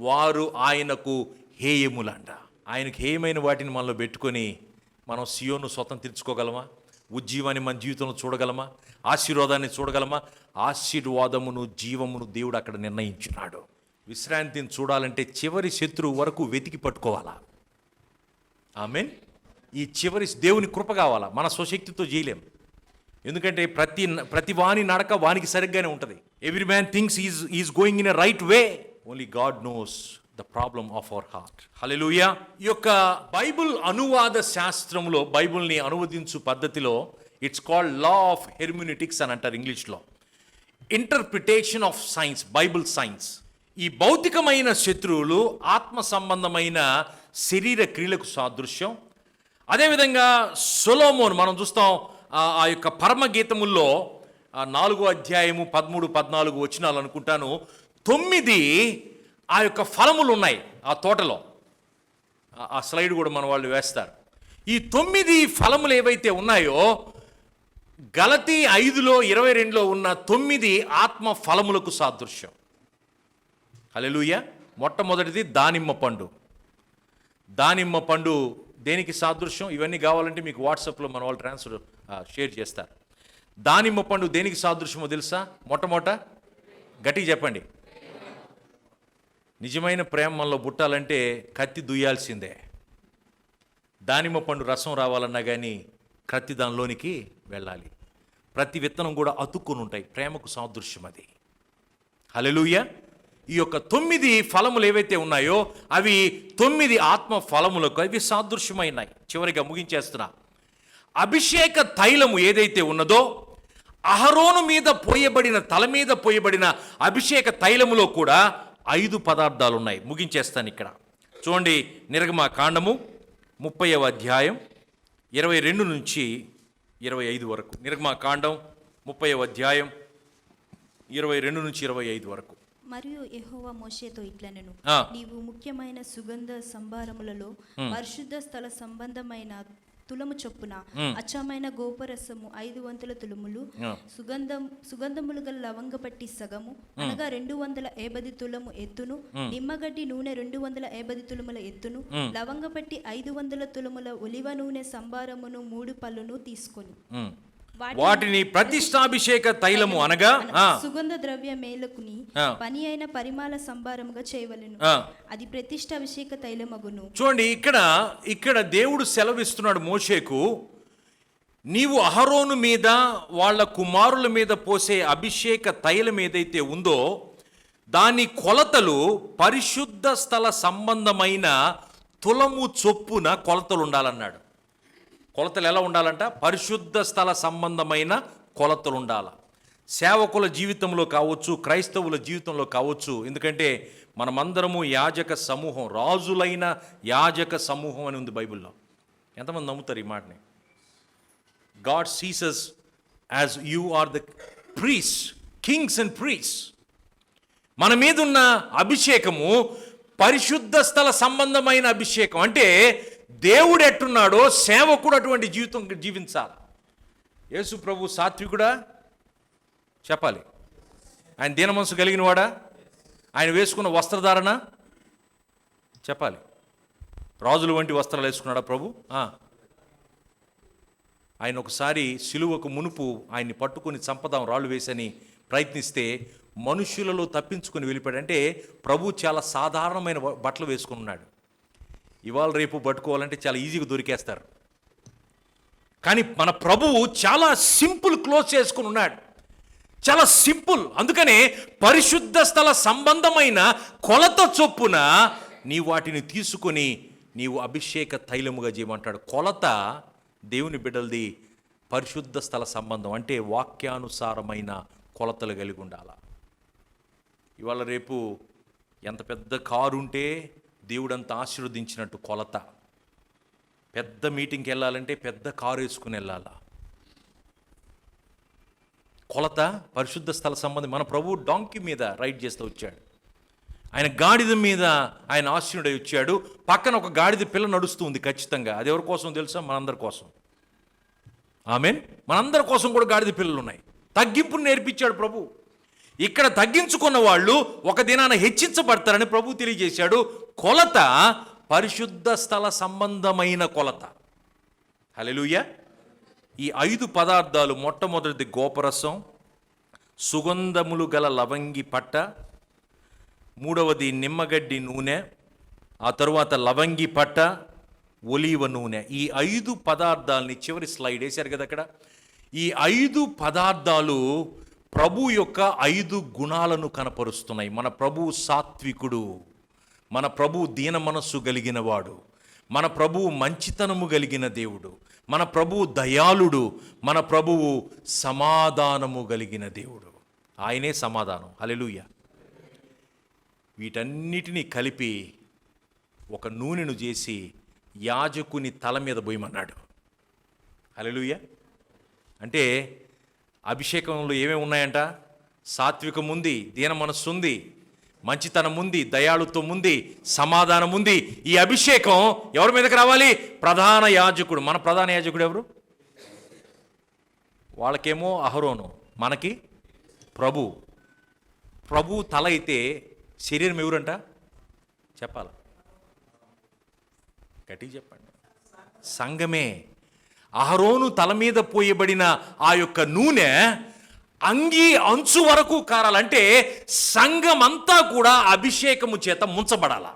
Speaker 1: వారు ఆయనకు హేయములంట. ఆయనకు హేయమైన వాటిని మనలో పెట్టుకొని మనం సియోను స్వతంత్రించుకోగలమా? ఉజ్జీవాన్ని మన జీవితంలో చూడగలమా? ఆశీర్వాదాన్ని చూడగలమా? ఆశీర్వాదమును జీవమును దేవుడు అక్కడ నిర్ణయించున్నాడు. విశ్రాంతిని చూడాలంటే చివరి శత్రువు వరకు వెతికి పట్టుకోవాలా. ఆమేన్. ఈ చివరి దేవుని కృప కావాలా, మన స్వశక్తితో చేయలేం. ఎందుకంటే ప్రతి వాని నడక వానికి సరిగ్గానే ఉంటుంది. Every man thinks is going in a right way, only god knows the problem of our heart. హల్లెలూయా. ఈ యొక్క బైబిల్ అనువాద శాస్త్రంలో, బైబిల్ని అనువదించు పద్ధతిలో it's called law of hermeneutics అని అంటారు ఇంగ్లీష్లో. Interpretation of science, Bible science. ఈ భౌతికమైన శత్రువులు ఆత్మ సంబంధమైన శరీర క్రియలకు సాదృశ్యం. అదేవిధంగా సొలొమోను మనం చూస్తాం ఆ యొక్క పరమగీతముల్లో 4వ అధ్యాయము 13-14 వచనాలు అనుకుంటాను, 9 ఆ యొక్క ఫలములు ఉన్నాయి ఆ తోటలో. ఆ స్లైడ్ కూడా మన వాళ్ళు వేస్తారు. ఈ 9 ఫలములు ఏవైతే ఉన్నాయో గలతీ 5:22 ఉన్న 9 ఆత్మ ఫలములకు సాదృశ్యం. హల్లెలూయా. మొట్టమొదటిది దానిమ్మ పండు. దానిమ్మ పండు దేనికి సాదృశ్యం? ఇవన్నీ కావాలంటే మీకు వాట్సాప్లో మన వాళ్ళు షేర్ చేస్తారు. దానిమ్మ పండు దేనికి సాదృశ్యమో తెలుసా? మొట్టమొదట గట్టిగా చెప్పండి. నిజమైన ప్రేమ మనలో పుట్టాలంటే కత్తి దుయ్యాల్సిందే. దానిమ్మ పండు రసం రావాలన్నా కానీ కత్తి దానిలోనికి వెళ్ళాలి. ప్రతి విత్తనం కూడా అతుక్కుని ఉంటాయి. ప్రేమకు సాదృశ్యం అది. హల్లెలూయా. ఈ యొక్క 9 ఫలములు ఏవైతే ఉన్నాయో అవి 9 ఆత్మ ఫలములకు అవి సాదృశ్యమైనాయి. చివరిగా ముగించేస్తున్నా. అభిషేక తైలము ఏదైతే ఉన్నదో అహరోను మీద పోయబడిన, తల మీద పోయబడిన అభిషేక తైలములో కూడా 5 పదార్థాలు ఉన్నాయి. ముగించేస్తాను ఇక్కడ. చూడండి, నిర్గమకాండము 30వ అధ్యాయం 22 నుంచి 25 వరకు. నిర్గమకాండం 30వ అధ్యాయం 22 నుంచి 25 వరకు.
Speaker 2: మరియు యెహోవా మోషేతో ఇట్లనెను, నీవు ముఖ్యమైన సుగంధ సంభారములలో పరిశుద్ధ స్థల సంబంధమైన తులము చొప్పున అచ్చమైన గోపరసము 5 వంతుల తులములు, సుగంధములు గల లవంగపట్టి సగము అనగా 250 తులము ఎత్తును, నిమ్మగడ్డి నూనె 250 తులముల ఎత్తును, లవంగపట్టి 500 తులముల ఒలివ నూనె సంభారమును 3 పళ్ళును తీసుకొని
Speaker 1: వాటిని ప్రతిష్టాభిషేక తైలము అనగా
Speaker 2: సుగంధ ద్రవ్య మేలకుని పని అయిన పరిమాల సంభారముగా చేయవలెను, అది ప్రతిష్టాభిషేక తైలమగును.
Speaker 1: చూడండి, ఇక్కడ దేవుడు సెలవిస్తున్నాడు మోషేకు, నీవు అహరోను మీద వాళ్ళ కుమారుల మీద పోసే అభిషేక తైలం ఏదైతే ఉందో దాని కొలతలు పరిశుద్ధ స్థల సంబంధమైన తులము చొప్పున కొలతలు ఉండాలన్నాడు. కొలతలు ఎలా ఉండాలంట? పరిశుద్ధ స్థల సంబంధమైన కొలతలు ఉండాలి. సేవకుల జీవితంలో కావచ్చు, క్రైస్తవుల జీవితంలో కావచ్చు. ఎందుకంటే మనమందరము యాజక సమూహం, రాజులైన యాజక సమూహం అని ఉంది బైబిల్లో. ఎంతమంది నమ్ముతారు ఈ మాటని? God sees us as you are the priest, kings and priest. మన మీద ఉన్న అభిషేకము పరిశుద్ధ స్థల సంబంధమైన అభిషేకం. అంటే దేవుడు ఎట్టున్నాడో సేవకుడు అటువంటి జీవితం జీవించాలి. యేసు ప్రభు సాత్వికుడా? చెప్పాలి. ఆయన దీన మనసు కలిగిన వాడా? ఆయన వేసుకున్న వస్త్రధారణ చెప్పాలి. రాజుల వంటి వస్త్రాలు వేసుకున్నాడా ప్రభు? ఆయన ఒకసారి సిలువకు మునుపు ఆయన్ని పట్టుకొని చంపదాం రాళ్ళు వేసని ప్రయత్నిస్తే మనుషులలో తప్పించుకొని వెళ్ళిపోయాడు. అంటే ప్రభు చాలా సాధారణమైన బట్టలు వేసుకుని ఉన్నాడు. ఇవాళ రేపు పట్టుకోవాలంటే చాలా ఈజీగా దొరికేస్తారు. కానీ మన ప్రభువు చాలా సింపుల్ క్లోజ్ చేసుకుని ఉన్నాడు, చాలా సింపుల్. అందుకనే పరిశుద్ధ స్థల సంబంధమైన కొలత చొప్పున నీ వాటిని తీసుకొని నీవు అభిషేక తైలముగా చేయమంటాడు. కొలత దేవుని బిడ్డలది పరిశుద్ధ స్థల సంబంధం అంటే వాక్యానుసారమైన కొలతలు కలిగి ఉండాల. ఇవాళ రేపు ఎంత పెద్ద కారు ఉంటే దేవుడంతా ఆశీర్వదించినట్టు కొలత. పెద్ద మీటింగ్కి వెళ్ళాలంటే పెద్ద కారు వేసుకుని వెళ్ళాలా. కొలత పరిశుద్ధ స్థల సంబంధం. మన ప్రభు డాంకీ మీద రైడ్ చేస్తూ వచ్చాడు. ఆయన గాడిద మీద ఆయన ఆశీనుడై వచ్చాడు. పక్కన ఒక గాడిద పిల్ల నడుస్తూ ఉంది ఖచ్చితంగా. అది ఎవరి కోసం తెలుసా? మనందరి కోసం. ఆమేన్. మనందరి కోసం కూడా గాడిద పిల్లలు ఉన్నాయి. తగ్గింపును నేర్పించాడు ప్రభు. ఇక్కడ తగ్గించుకున్న వాళ్ళు ఒక దినాన హెచ్చించబడతారని ప్రభు తెలియజేశాడు. కొలత పరిశుద్ధ స్థల సంబంధమైన కొలత. హల్లెలూయా. ఈ 5 పదార్థాలు, మొట్టమొదటిది గోపరసం, సుగంధములు గల లవంగి పట్ట, మూడవది నిమ్మగడ్డి నూనె, ఆ తరువాత లవంగి పట్ట, ఒలీవ నూనె. ఈ 5 పదార్థాలని చివరి స్లైడ్ వేశారు కదా అక్కడ. ఈ 5 పదార్థాలు ప్రభు యొక్క 5 గుణాలను కనపరుస్తున్నాయి. మన ప్రభు సాత్వికుడు, మన ప్రభు దీన మనస్సు కలిగిన వాడు, మన ప్రభువు మంచితనము కలిగిన దేవుడు, మన ప్రభువు దయాళుడు, మన ప్రభువు సమాధానము కలిగిన దేవుడు. ఆయనే సమాధానం. హల్లెలూయా. వీటన్నిటినీ కలిపి ఒక నూనెను చేసి యాజకుని తల మీద పోయమన్నాడు. హల్లెలూయా. అంటే అభిషేకంలో ఏమేమి ఉన్నాయంట? సాత్వికం ఉంది, దీన మనస్సు ఉంది, మంచితనం ఉంది, దయాళుత్వం ఉంది, సమాధానం ఉంది. ఈ అభిషేకం ఎవరి మీదకి రావాలి? ప్రధాన యాజకుడు. మన ప్రధాన యాజకుడు ఎవరు? వాళ్ళకేమో అహరోను, మనకి ప్రభు. ప్రభు తల అయితే శరీరం ఎవరంట? చెప్పాలి, గట్టిగా చెప్పండి. సంఘమే. అహరోను తల మీద పోయబడిన ఆ యొక్క నూనె అంగీ అంచు వరకు కారాలంటే సంఘమంతా కూడా అభిషేకము చేత ముంచబడాల.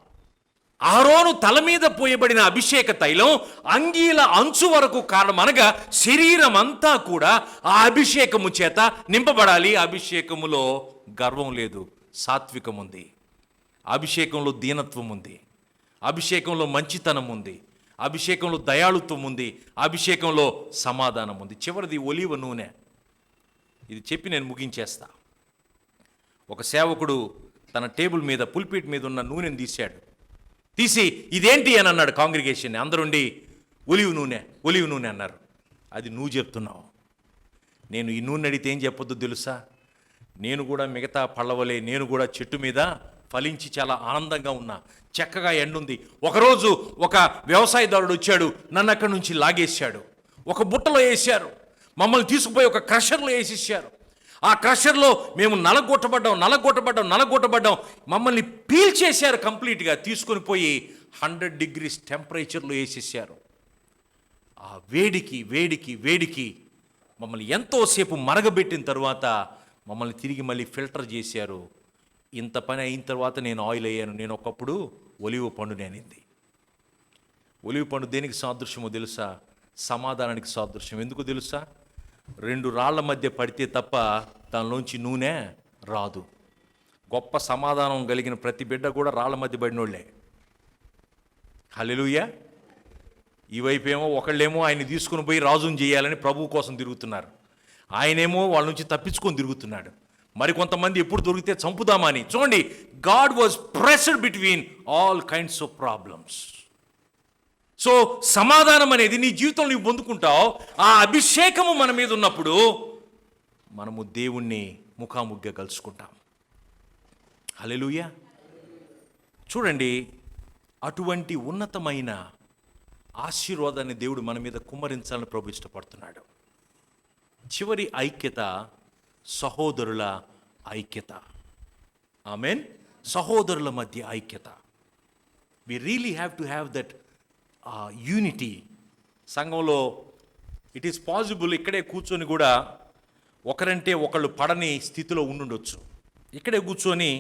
Speaker 1: అహరోను తల మీద పోయబడిన అభిషేక తైలం అంగీల అంచు వరకు కారణం అనగా శరీరం అంతా కూడా ఆ అభిషేకము చేత నింపబడాలి. అభిషేకములో గర్వం లేదు, సాత్వికం ఉంది. అభిషేకంలో దీనత్వం ఉంది, అభిషేకంలో మంచితనం ఉంది, అభిషేకంలో దయాళుత్వం ఉంది, అభిషేకంలో సమాధానం ఉంది. చివరిది ఒలీవ నూనె. ఇది చెప్పి నేను ముగించేస్తా. ఒక సేవకుడు తన టేబుల్ మీద, పుల్పిట్ మీద ఉన్న నూనెను తీసి ఇదేంటి అని అన్నాడు కాంగ్రిగేషన్. అందరుండి ఒలివ్ నూనె అన్నారు. అది నువ్వు చెప్తున్నావు. నేను ఈ నూనె అడిగితే ఏం చెప్పొద్దు తెలుసా? నేను కూడా మిగతా పళ్ళవలే, నేను కూడా చెట్టు మీద ఫలించి చాలా ఆనందంగా ఉన్నా, చక్కగా ఎండుంది. ఒకరోజు ఒక వ్యవసాయదారుడు వచ్చాడు, నన్ను అక్కడి నుంచి లాగేశాడు. ఒక బుట్టలో వేశారు, మమ్మల్ని తీసుకుపోయి ఒక క్రషర్లో వేసేసారు. ఆ క్రషర్లో మేము నలగొట్టబడ్డాం. మమ్మల్ని పీల్చేశారు కంప్లీట్గా. తీసుకొని పోయి 100 degrees టెంపరేచర్లో వేసేసారు. ఆ వేడికి మమ్మల్ని ఎంతోసేపు మరగబెట్టిన తర్వాత మమ్మల్ని తిరిగి మళ్ళీ ఫిల్టర్ చేశారు. ఇంత పని అయిన తర్వాత నేను ఆయిల్ అయ్యాను. నేను ఒకప్పుడు ఒలివ పండుని అనింది. ఒలివ పండు దేనికి సాదృశ్యమో తెలుసా? సమాధానానికి సాదృశ్యం. ఎందుకు తెలుసా? 2 రాళ్ల మధ్య పడితే తప్ప దానిలోంచి నూనె రాదు. గొప్ప సమాధానం కలిగిన ప్రతి బిడ్డ కూడా రాళ్ల మధ్య పడినోళ్లే. హల్లెలూయా. ఈ వైపేమో ఒకళ్ళేమో ఆయన తీసుకుని పోయి రాజుని చేయాలని ప్రభువు కోసం తిరుగుతున్నారు, ఆయనేమో వాళ్ళ నుంచి తప్పించుకొని తిరుగుతున్నాడు. మరి కొంతమంది ఎప్పుడు దొరికితే చంపుదామని. చూడండి, God was pressed between all kinds of problems. So సమాధానం అనేది నీ జీవితంలో నీవు పొందుకుంటావు. ఆ అభిషేకము మన మీద ఉన్నప్పుడు మనము దేవుణ్ణి ముఖాముఖిగా కలుసుకుంటాం. హల్లెలూయా. చూడండి, అటువంటి ఉన్నతమైన ఆశీర్వాదాన్ని దేవుడు మన మీద కుమ్మరించాలని ప్రభు ఇష్టపడుతున్నాడు. చివరి ఐక్యత సహోదరుల ఐక్యత. ఆమేన్. సహోదరుల మధ్య ఐక్యత. We really have to have that unity. సంఘంలో ఇట్ ఈస్ పాసిబుల్ ఇక్కడే కూర్చొని కూడా ఒకరంటే ఒకళ్ళు పడని స్థితిలో ఉండుండొచ్చు. ఇక్కడే కూర్చొని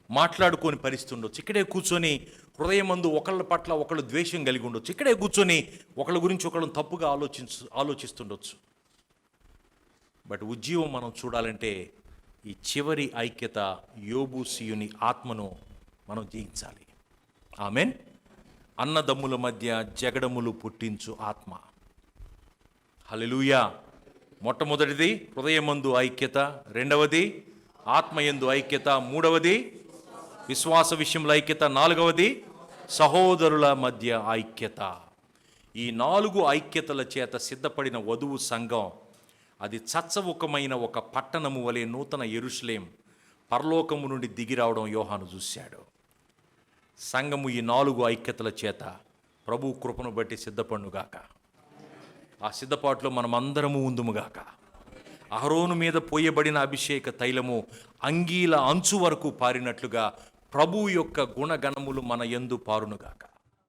Speaker 1: మాట్లాడుకొని పరిస్థితి ఉండొచ్చు. ఇక్కడే కూర్చొని హృదయమందు ఒకళ్ళ పట్ల ఒకళ్ళు ద్వేషం కలిగి ఉండొచ్చు. ఇక్కడే కూర్చొని ఒకళ్ళ గురించి ఒకళ్ళని తప్పుగా ఆలోచిస్తుండొచ్చు. బట్ ఉజ్జీవం మనం చూడాలంటే ఈ చివరి ఐక్యత, యోబు సీయుని ఆత్మను మనం జయించాలి. ఆమేన్. అన్నదమ్ముల మధ్య జగడములు పుట్టించు ఆత్మ. హల్లెలూయా. మొట్టమొదటిది హృదయమందు ఐక్యత, రెండవది ఆత్మయందు ఐక్యత, మూడవది విశ్వాస విషయంలో ఐక్యత, నాలుగవది సహోదరుల మధ్య ఐక్యత. ఈ 4 ఐక్యతల చేత సిద్ధపడిన వధువు సంఘం అది చచ్చవుకమైన ఒక పట్టణము వలె నూతన యెరూషలేం పరలోకము నుండి దిగిరావడం యోహాను చూశాడు. సంఘము ఈ 4 ఐక్యతల చేత ప్రభు కృపను బట్టి సిద్ధపడునుగాక. ఆ సిద్ధపాటులో మనం అందరము ఉందుముగాక. అహరోను మీద పోయబడిన అభిషేక తైలము అంగీల అంచు వరకు పారినట్లుగా ప్రభు యొక్క గుణగణములు మన యందు పారునుగాక.